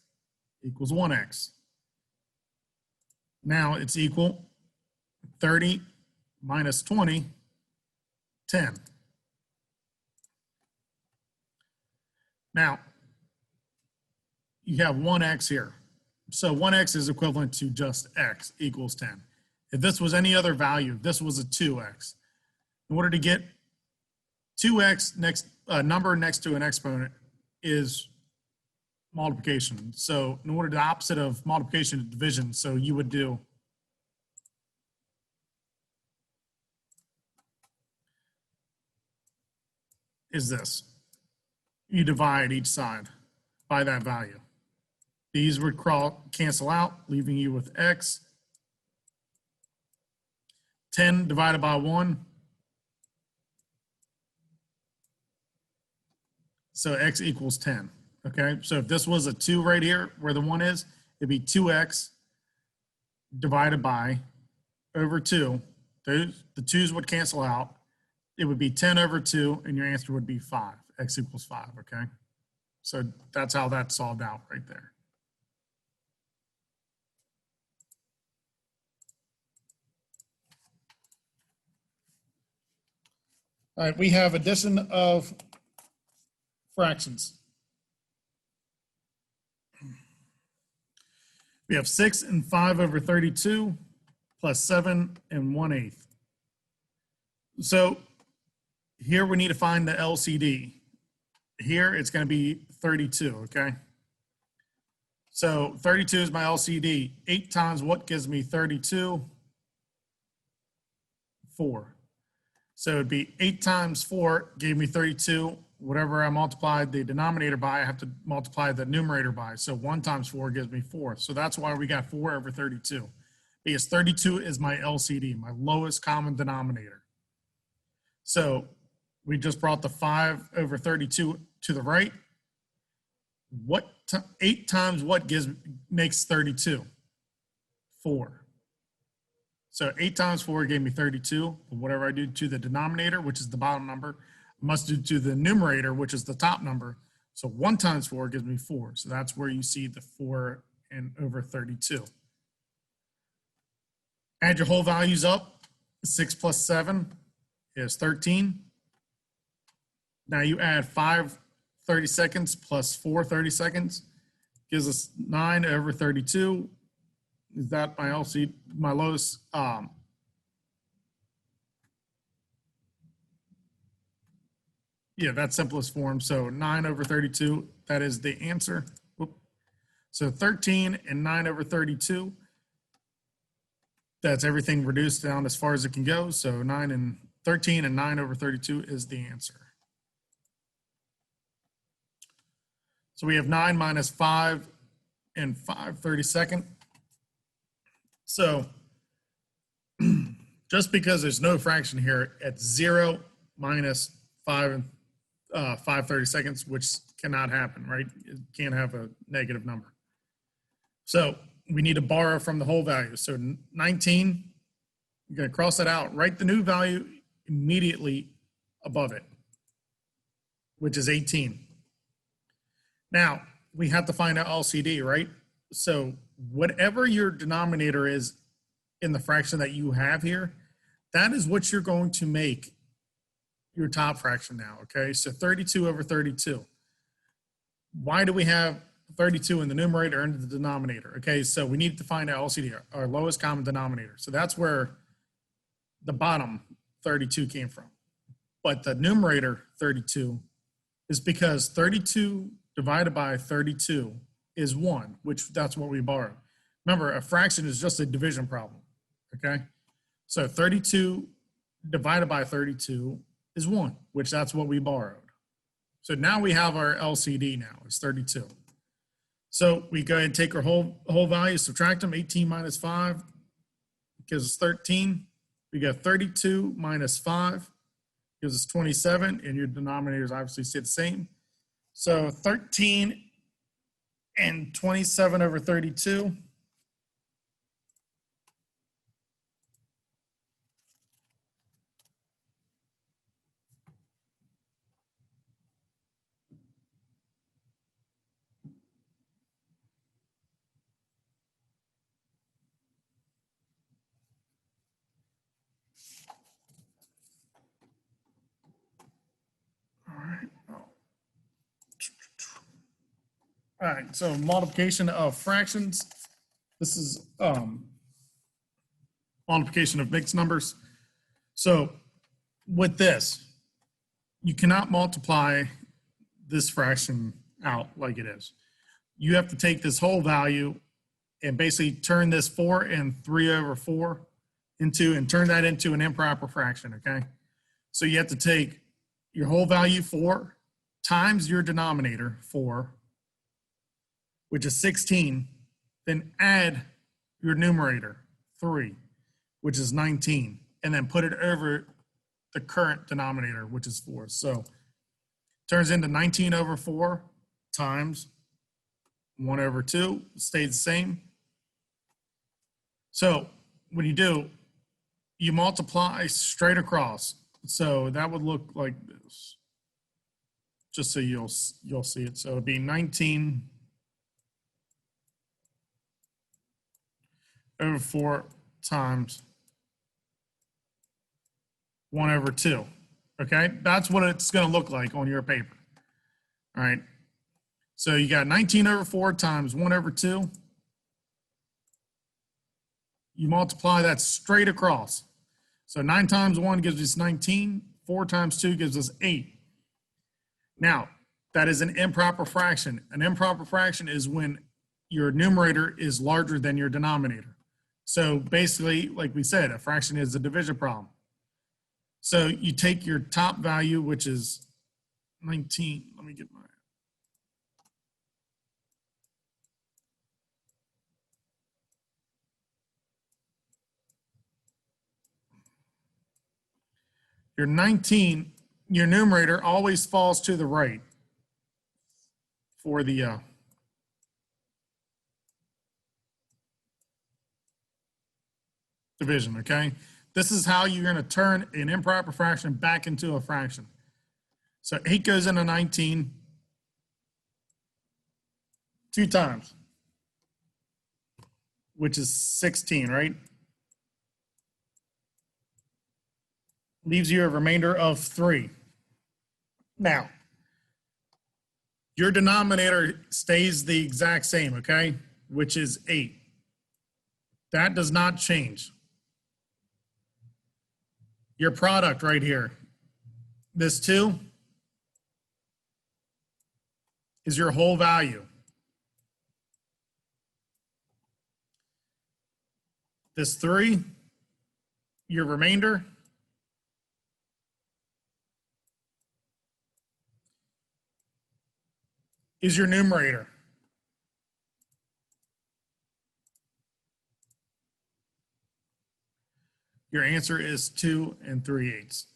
equals 1x. Now it's equal 30 minus 20, 10. Now, you have 1x here. So 1x is equivalent to just x equals 10. If this was any other value, if this was a 2x, in order to get 2x next, number next to an exponent is multiplication. So in order, the opposite of multiplication is division. So you would do is this. You divide each side by that value. These would cancel out, leaving you with x. 10 divided by 1. So x equals 10. Okay, so if this was a 2 right here, where the 1 is, it'd be 2x divided by over 2. The 2's would cancel out. It would be 10 over 2, and your answer would be 5. X equals 5, okay? So that's how that's solved out right there. All right, we have addition of fractions. We have 6 and 5 over 32 plus 7 and 1/8. So here we need to find the LCD. Here it's going to be 32, okay? So 32 is my LCD. 8 times what gives me 32? 4. So it'd be 8 times 4 gave me 32. Whatever I multiplied the denominator by, I have to multiply the numerator by. So 1 times 4 gives me 4. So that's why we got 4 over 32. Because 32 is my LCD, my lowest common denominator. So we just brought the 5 over 32 to the right. 8 times what makes 32? 4. So 8 times 4 gave me 32. Whatever I do to the denominator, which is the bottom number, must do to the numerator, which is the top number. So 1 times 4 gives me 4. So that's where you see the 4 and over 32. Add your whole values up. 6 plus 7 is 13. Now you add 5 30-seconds plus 4 30-seconds. Gives us 9 over 32. Is that my LC, my lowest? Yeah, that's simplest form. So 9 over 32, that is the answer. Whoop. So 13 and 9 over 32. That's everything reduced down as far as it can go. So 13 and 9 over 32 is the answer. So we have 9 minus 5 and 5 30-second. So just because there's no fraction here, at 0 minus 5 30-seconds, which cannot happen, right? It can't have a negative number. So we need to borrow from the whole value. So 19, you're going to cross that out, write the new value immediately above it, which is 18. Now, we have to find out LCD, right? So whatever your denominator is in the fraction that you have here, that is what you're going to make your top fraction now, okay? So 32 over 32. Why do we have 32 in the numerator and the denominator? Okay, so we need to find out LCD, our lowest common denominator. So that's where the bottom 32 came from. But the numerator 32 is because 32 divided by 32 is 1, which that's what we borrowed. Remember, a fraction is just a division problem, okay? So 32 divided by 32 is 1, which that's what we borrowed. So now we have our LCD now, it's 32. So we go ahead and take our whole value, subtract them, 18 minus 5 gives us 13. We got 32 minus 5 gives us 27, and your denominators obviously stay the same. So 13 and 27 over 32. All right, so multiplication of fractions. This is multiplication of mixed numbers. So with this, you cannot multiply this fraction out like it is. You have to take this whole value and basically turn this 4 and 3 over 4 into, and turn that into an improper fraction, okay? So you have to take your whole value 4 times your denominator 4, which is 16, then add your numerator 3, which is 19, and then put it over the current denominator, which is 4. So turns into 19 over 4 times 1 over 2, stays the same. So when you do, you multiply straight across. So that would look like this, just so you'll see it. So it'd be 19 over 4 times 1 over 2. Okay, that's what it's going to look like on your paper. All right, so you got 19 over 4 times 1 over 2. You multiply that straight across. So 9 times 1 gives us 19. 4 times 2 gives us 8. Now, that is an improper fraction. An improper fraction is when your numerator is larger than your denominator. So basically, like we said, a fraction is a division problem. So you take your top value, which is 19. Let me get my. Your 19, your numerator always falls to the right for the division, okay? This is how you're going to turn an improper fraction back into a fraction. So 8 goes into 19 2 times, which is 16, right? Leaves you a remainder of 3. Now, your denominator stays the exact same, okay? Which is 8. That does not change. Your product right here, this 2 is your whole value. This 3, your remainder, is your numerator. Your answer is 2 3/8.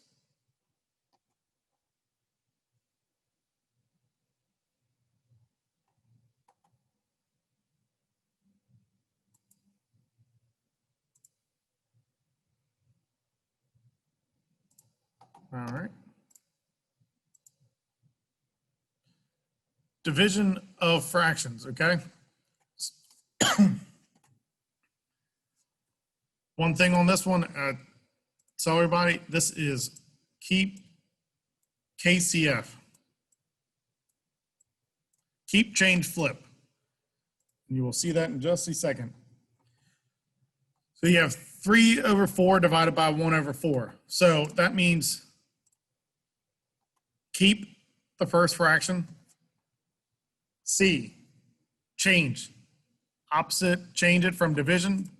All right. Division of fractions, okay? One thing on this one, tell everybody, this is keep KCF. Keep, change, flip. And you will see that in just a second. So you have 3 over 4 divided by 1 over 4. So that means keep the first fraction. C, change. Opposite, change it from division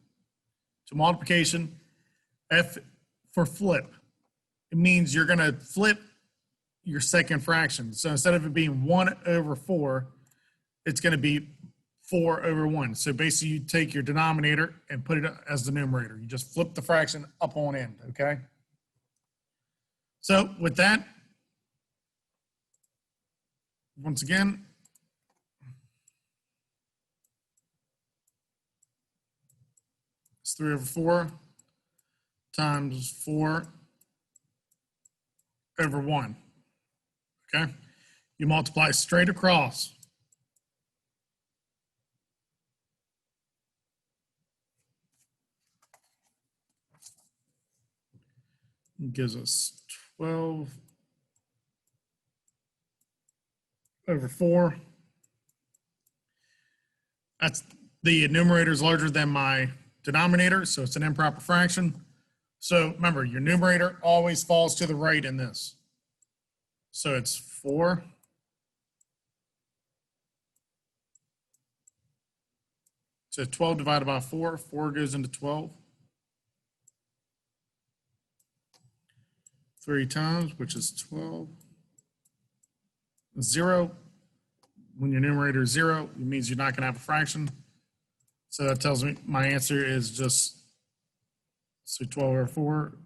to multiplication. F for flip. It means you're going to flip your second fraction. So instead of it being 1 over 4, it's going to be 4 over 1. So basically you take your denominator and put it as the numerator. You just flip the fraction up on end, okay? So with that, once again, it's 3 over 4 times 4 over 1. Okay? You multiply straight across. It gives us 12 over 4. That's the numerator is larger than my denominator, so it's an improper fraction. So remember, your numerator always falls to the right in this. So it's 4 so 12 divided by 4. 4 goes into 12. 3 times, which is 12. 0. When your numerator is 0, it means you're not going to have a fraction. So that tells me my answer is just, so 12 over 4,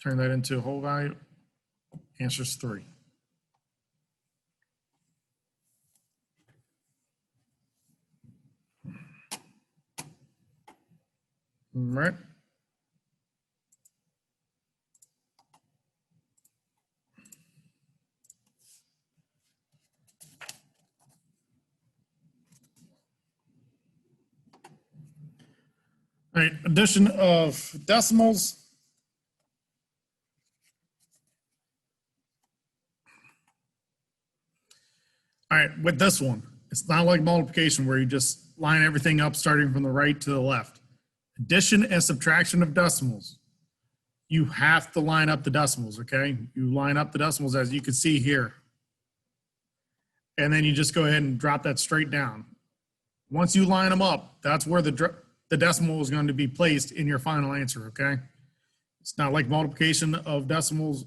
turn that into a whole value. Answer is 3. All right. All right, addition of decimals. All right, with this one, it's not like multiplication where you just line everything up starting from the right to the left. Addition and subtraction of decimals. You have to line up the decimals, okay? You line up the decimals as you can see here. And then you just go ahead and drop that straight down. Once you line them up, that's where the decimal is going to be placed in your final answer, okay? It's not like multiplication of decimals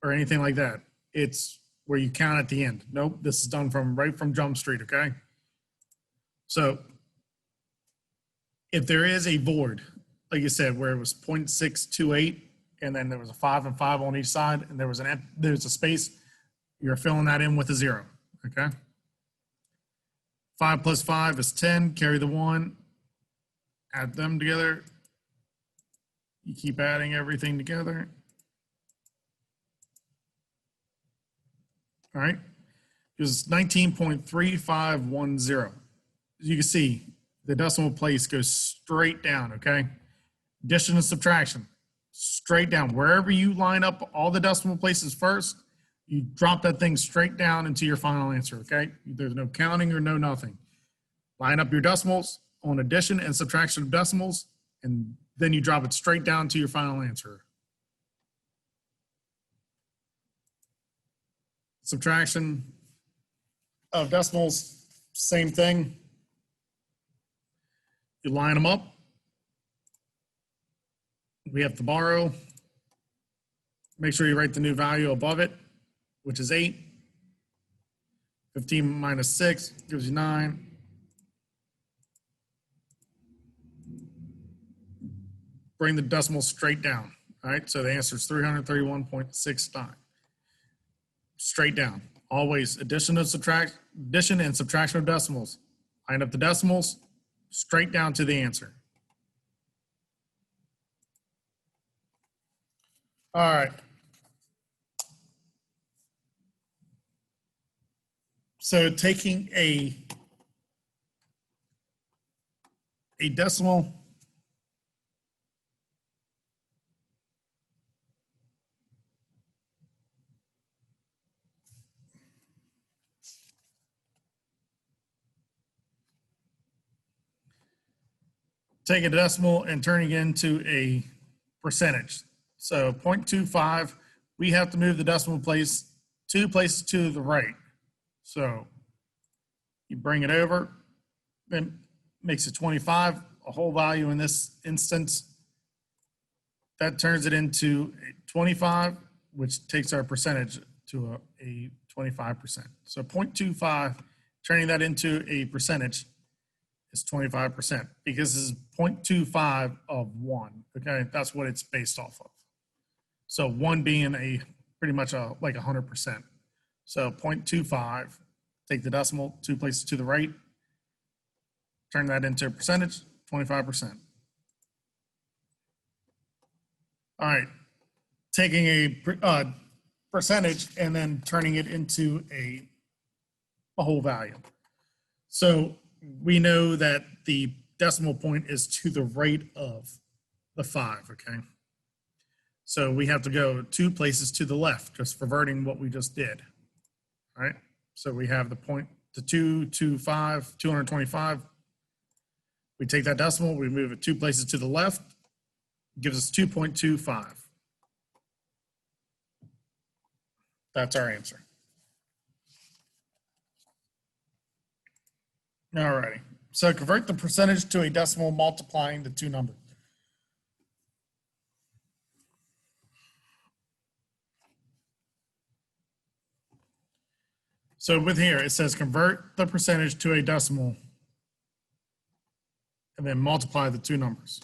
or anything like that. It's where you count at the end. Nope, this is done right from Jump Street, okay? So if there is a board, like you said, where it was 0.628, and then there was a 5 and 5 on each side, and there's a space, you're filling that in with a 0, okay? 5 plus 5 is 10, carry the 1, add them together. You keep adding everything together. All right, it's 19.3510. As you can see, the decimal place goes straight down, okay? Addition and subtraction, straight down. Wherever you line up all the decimal places first, you drop that thing straight down into your final answer, okay? There's no counting or no nothing. Line up your decimals on addition and subtraction of decimals, and then you drop it straight down to your final answer. Subtraction of decimals, same thing. You line them up. We have to borrow. Make sure you write the new value above it, which is 8. 15 minus 6 gives you 9. Bring the decimal straight down. All right, so the answer is 331.69. Straight down. Always addition and subtraction of decimals. Line up the decimals, straight down to the answer. All right. So taking a decimal and turning it into a percentage. So 0.25, we have to move the decimal place 2 places to the right. So you bring it over, then makes it 25, a whole value in this instance. That turns it into 25, which takes our percentage to a 25%. So 0.25, turning that into a percentage is 25%, because this is 0.25 of 1, okay? That's what it's based off of. So 1 being a pretty much like 100%. So 0.25, take the decimal 2 places to the right, turn that into a percentage, 25%. All right, taking a percentage and then turning it into a whole value. So we know that the decimal point is to the right of the 5, okay? So we have to go 2 places to the left, just reverting what we just did, all right? So we have the point, the 225, 225. We take that decimal, we move it 2 places to the left, gives us 2.25. That's our answer. All righty. So convert the percentage to a decimal multiplying the two numbers. So with here, it says convert the percentage to a decimal and then multiply the two numbers.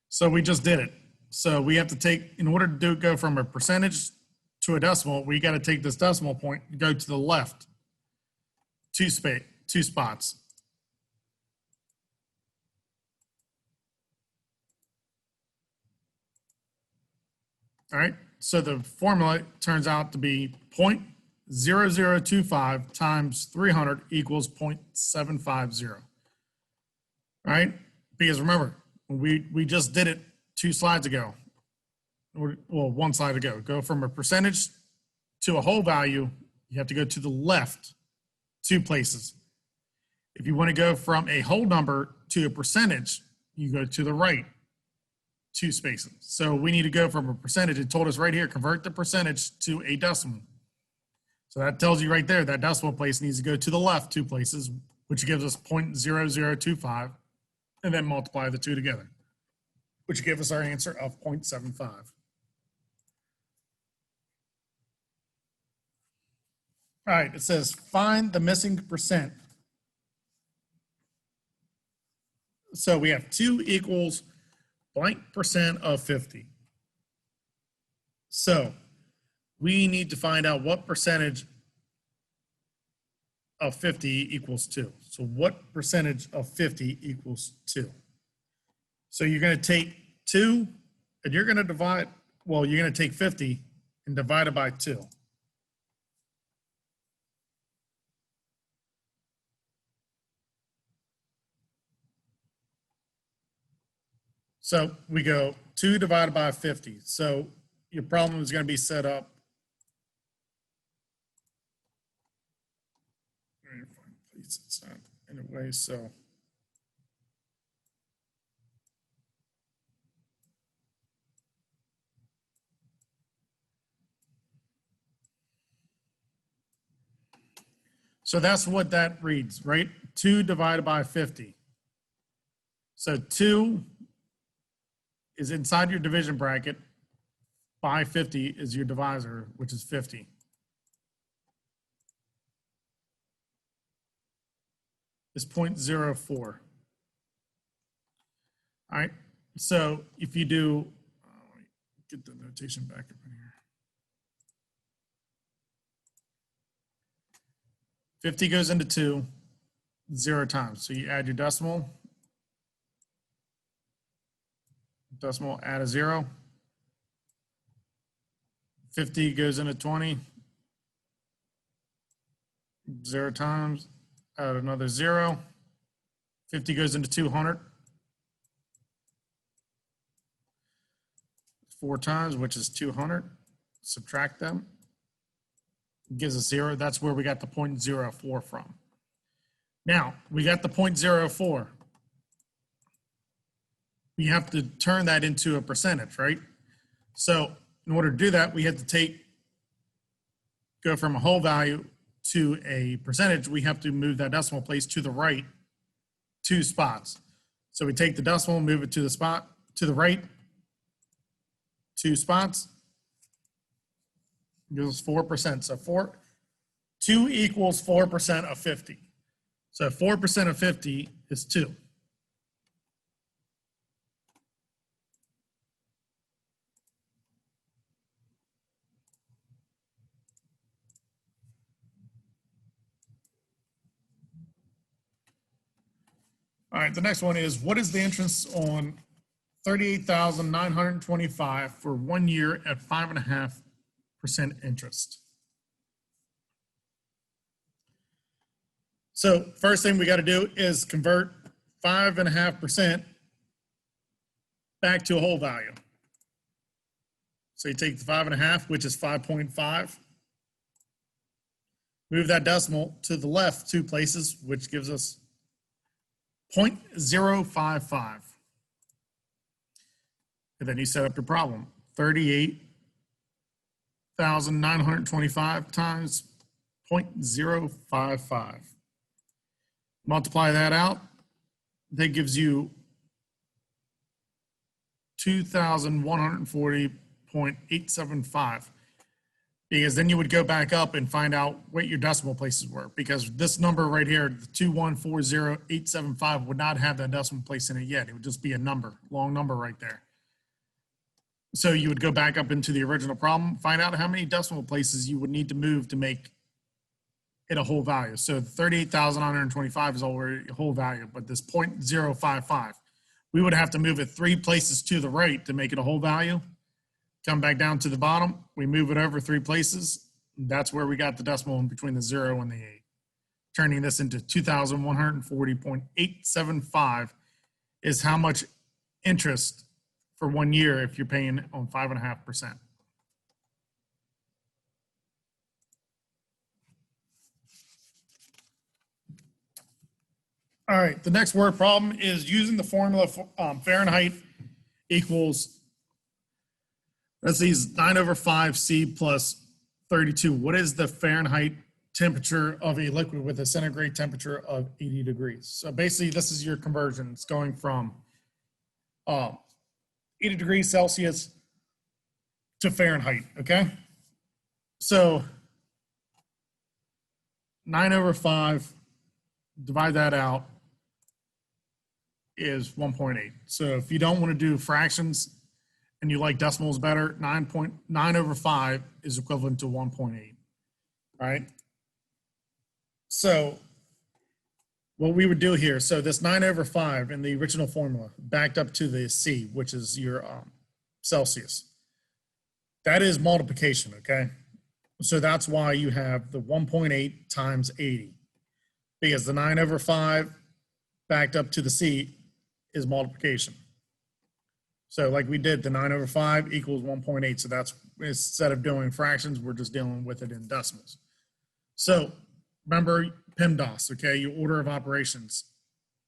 So we just did it. So we have to take, in order to go from a percentage to a decimal, we got to take this decimal point and go to the left two spots. All right, so the formula turns out to be 0.0025 times 300 equals 0.750. All right, because remember, we just did it 2 slides ago, well, 1 slide ago. Go from a percentage to a whole value, you have to go to the left 2 places. If you want to go from a whole number to a percentage, you go to the right 2 spaces. So we need to go from a percentage. It told us right here, convert the percentage to a decimal. So that tells you right there that decimal place needs to go to the left 2 places, which gives us 0.0025, and then multiply the 2 together, which gives us our answer of 0.75. All right, it says find the missing percent. So we have 2 equals blank percent of 50. So we need to find out what percentage of 50 equals 2. So what percentage of 50 equals 2? So you're going to take 2 and you're going to divide, well, you're going to take 50 and divide it by 2. So we go 2 divided by 50. So your problem is going to be set up. It's not in a way, so. So that's what that reads, right? 2 divided by 50. So 2 is inside your division bracket. By 50 is your divisor, which is 50. Is 0.04. All right. So if you do, let me get the notation back up in here. 50 goes into 2 0 times. So you add your decimal, add a 0. 50 goes into 20, 0 times, add another 0. 50 goes into 200, 4 times, which is 200. Subtract them, gives us 0. That's where we got the 0.04 from. Now, we got the 0.04. We have to turn that into a percentage, right? So in order to do that, we have to go from a whole value to a percentage. We have to move that decimal place to the right 2 spots. So we take the decimal, move it to the spot, to the right 2 spots, gives us 4%. So 2 equals 4% of 50. So 4% of 50 is 2. All right, the next one is, what is the interest on 38,925 for 1 year at 5.5% interest? So first thing we got to do is convert 5.5% back to a whole value. So you take the 5.5, which is 5.5, move that decimal to the left 2 places, which gives us 0.055. And then you set up your problem. 38,925 times 0.055. Multiply that out. That gives you 2,140.875. Because then you would go back up and find out what your decimal places were. Because this number right here, the 2,140.875, would not have that decimal place in it yet. It would just be a number, long number right there. So you would go back up into the original problem, find out how many decimal places you would need to move to make it a whole value. So 38,925 is already a whole value, but this 0.055, we would have to move it 3 places to the right to make it a whole value. Come back down to the bottom, we move it over 3 places. That's where we got the decimal in between the 0 and the 8. Turning this into 2,140.875 is how much interest for 1 year if you're paying on 5.5%. All right, the next word problem is using the formula for, Fahrenheit equals, let's see, 9/5 plus 32. What is the Fahrenheit temperature of a liquid with a centigrade temperature of 80 degrees? So basically, this is your conversion. It's going from 80 degrees Celsius to Fahrenheit, okay? So 9/5, divide that out, is 1.8. So if you don't want to do fractions and you like decimals better, 9/5 is equivalent to 1.8, right? So what we would do here, so this 9/5 in the original formula backed up to the C, which is your Celsius, that is multiplication, okay? So that's why you have the 1.8 times 80, because the 9/5 backed up to the C is multiplication. So like we did, the 9/5 equals 1.8. So that's, instead of doing fractions, we're just dealing with it in decimals. So remember PEMDAS, okay, your order of operations.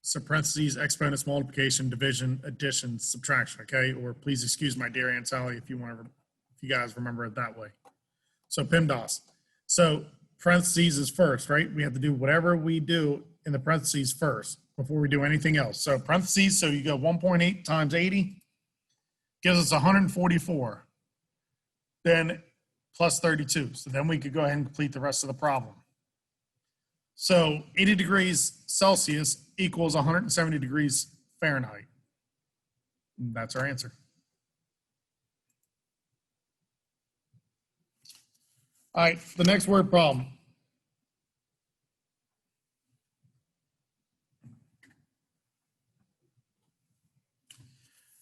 So parentheses, exponents, multiplication, division, addition, subtraction, okay? Or please excuse my dear Aunt Sally if you guys remember it that way. So PEMDAS. So parentheses is first, right? We have to do whatever we do in the parentheses first before we do anything else. So parentheses, so you go 1.8 times 80 gives us 144. Then plus 32. So then we could go ahead and complete the rest of the problem. So 80 degrees Celsius equals 170 degrees Fahrenheit. And that's our answer. All right, the next word problem.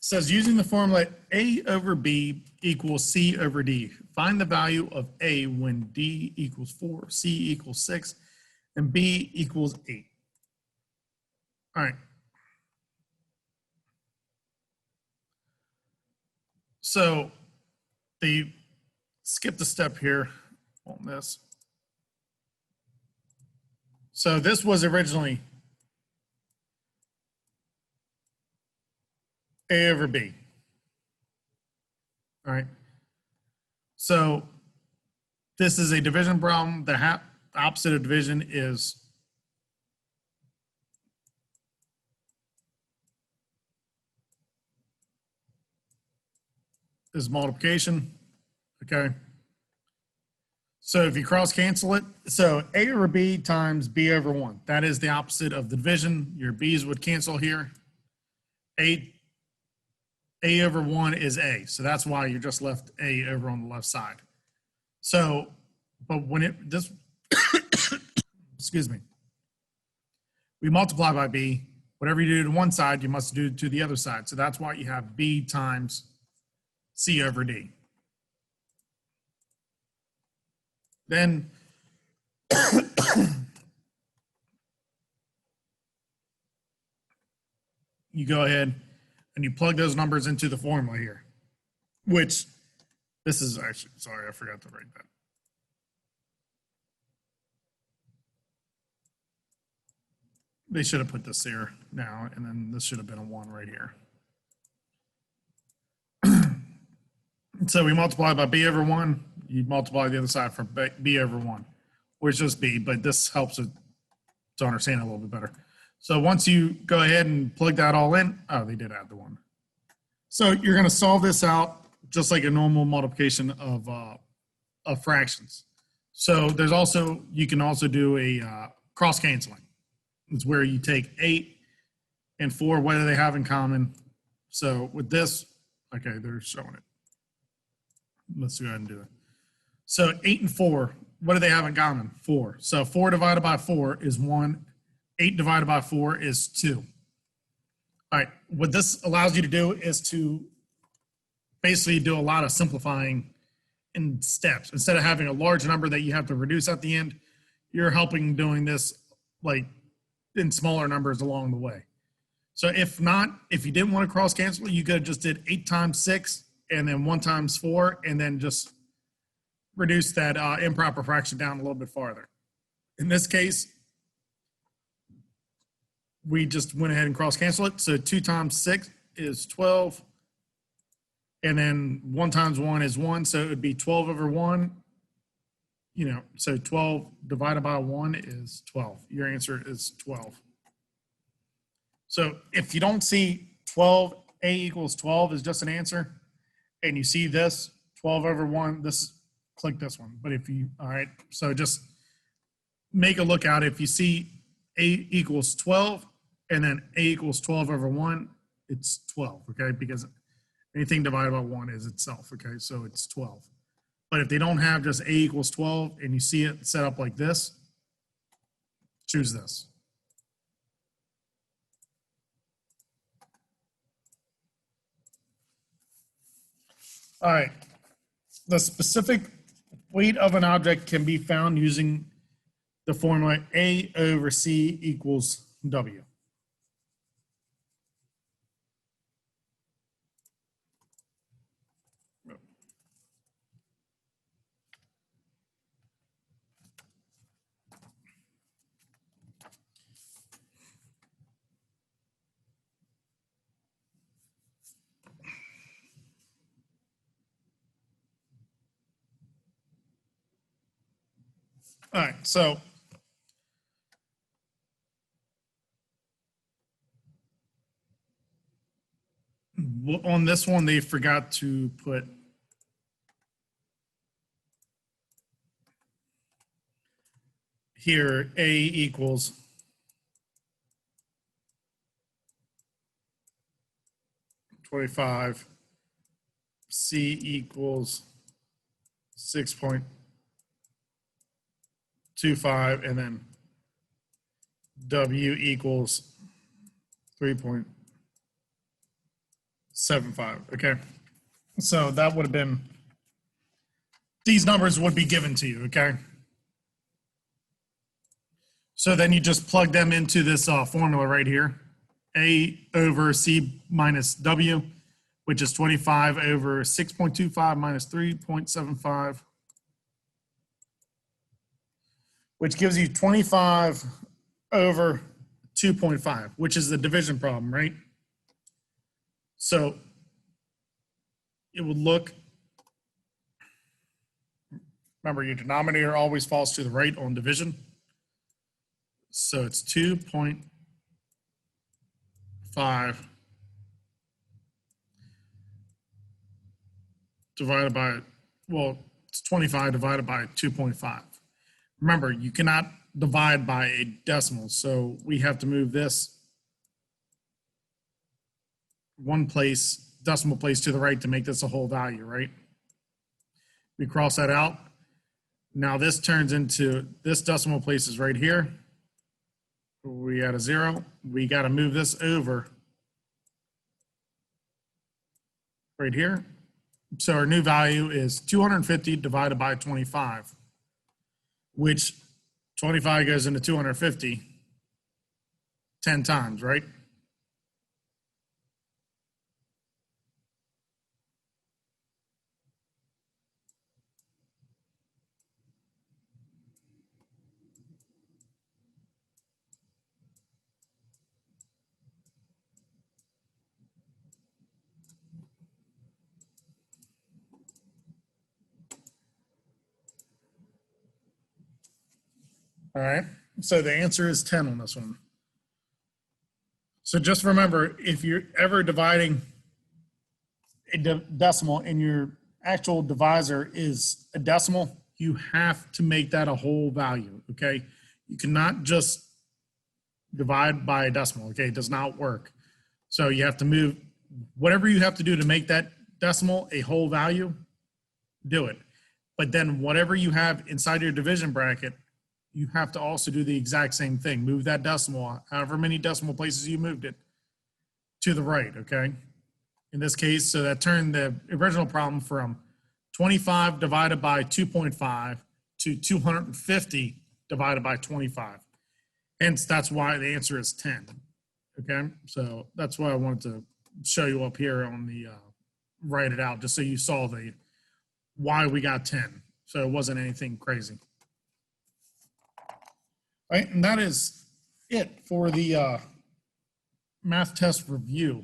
Says using the formula A over B equals C over D. Find the value of A when D equals 4, C equals 6, and B equals 8. All right. So they skipped a step here on this. So this was originally A over B. All right. So this is a division problem. The opposite of division is multiplication. Okay. So if you cross cancel it, so A over B times B over 1. That is the opposite of the division. Your B's would cancel here. A over 1 is A. So that's why you're just left A over on the left side. So, but when excuse me, we multiply by B, Whatever you do to one side, you must do to the other side. So that's why you have B times C over D. Then you go ahead and you plug those numbers into the formula here, which this is actually, sorry, I forgot to write that. They should have put this here now, and then this should have been a 1 right here. So we multiply by B over 1. You multiply the other side from B over 1, or it's just B, but this helps it to understand it a little bit better. So once you go ahead and plug that all in, oh, they did add the 1. So you're going to solve this out just like a normal multiplication of fractions. So there's also, you can also do a cross canceling. It's where you take 8 and 4, what do they have in common? So with this, okay, they're showing it. Let's go ahead and do it. So 8 and 4, what do they have in common? 4. So 4 divided by 4 is 1. 8 divided by 4 is 2. All right, what this allows you to do is to basically do a lot of simplifying in steps. Instead of having a large number that you have to reduce at the end, you're helping doing this like in smaller numbers along the way. So if not, if you didn't want to cross cancel, you could have just did 8 times 6 and then 1 times 4 and then just reduce that improper fraction down a little bit farther. In this case, we just went ahead and cross cancel it. So 2 times 6 is 12. And then 1 times 1 is 1. So it would be 12 over 1. You know, so 12 divided by 1 is 12. Your answer is 12. So if you don't see 12, A equals 12 is just an answer, and you see this 12 over 1, this, click this one. But if you, all right, so just make a lookout. If you see A equals 12 and then A equals 12 over 1, it's 12, okay? Because anything divided by 1 is itself, okay? So it's 12. But if they don't have just A equals 12 and you see it set up like this, choose this. All right. The specific weight of an object can be found using the formula A over C equals W. All right, so on this one, they forgot to put here A equals 25, C equals 6.25, and then W equals 3.75, okay? So that would have been, these numbers would be given to you, okay? So then you just plug them into this formula right here. A over C minus W, which is 25 over 6.25 minus 3.75, which gives you 25 over 2.5, which is the division problem, right? So it would look, remember your denominator always falls to the right on division. So it's 2.5 divided by, well, it's 25 divided by 2.5. Remember, you cannot divide by a decimal, so we have to move this one place, decimal place to the right to make this a whole value, right? We cross that out. Now this turns into, this decimal place is right here. We got a 0. We got to move this over right here. So our new value is 250 divided by 25, which 25 goes into 250 10 times, right? All right. So the answer is 10 on this one. So just remember, if you're ever dividing a decimal and your actual divisor is a decimal, you have to make that a whole value, okay? You cannot just divide by a decimal, okay? It does not work. So you have to move whatever you have to do to make that decimal a whole value, do it. But then whatever you have inside your division bracket, you have to also do the exact same thing. Move that decimal, however many decimal places you moved it, to the right, okay? In this case, so that turned the original problem from 25 divided by 2.5 to 250 divided by 25. Hence, that's why the answer is 10, okay? So that's why I wanted to show you up here on the, write it out, just so you saw the, why we got 10. So it wasn't anything crazy. Right, and that is it for the math test review.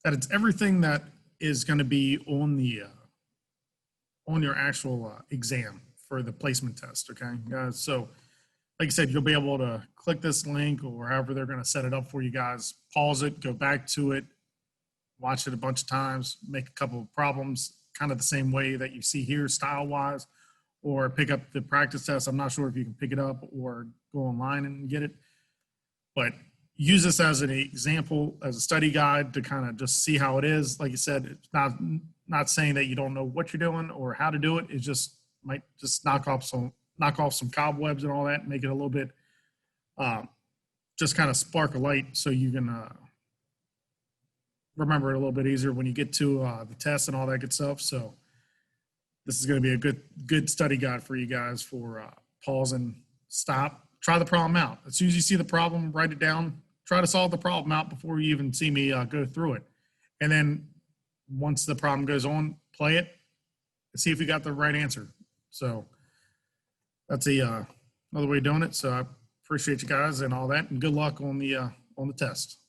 That it's everything that is going to be on the on your actual exam for the placement test. Okay, so like I said, you'll be able to click this link or however they're going to set it up for you guys. Pause it, go back to it, watch it a bunch of times, make a couple of problems, kind of the same way that you see here, style-wise. Or pick up the practice test. I'm not sure if you can pick it up or go online and get it, but use this as an example, as a study guide to kind of just see how it is. Like you said, it's not saying that you don't know what you're doing or how to do it. It just might just knock off some cobwebs and all that, and make it a little bit, just kind of spark a light so you can remember it a little bit easier when you get to the test and all that good stuff. So this is going to be a good study guide for you guys for pause and stop. Try the problem out. As soon as you see the problem, write it down. Try to solve the problem out before you even see me go through it. And then once the problem goes on, play it and see if you got the right answer. So that's another way of doing it. So I appreciate you guys and all that, and good luck on the test.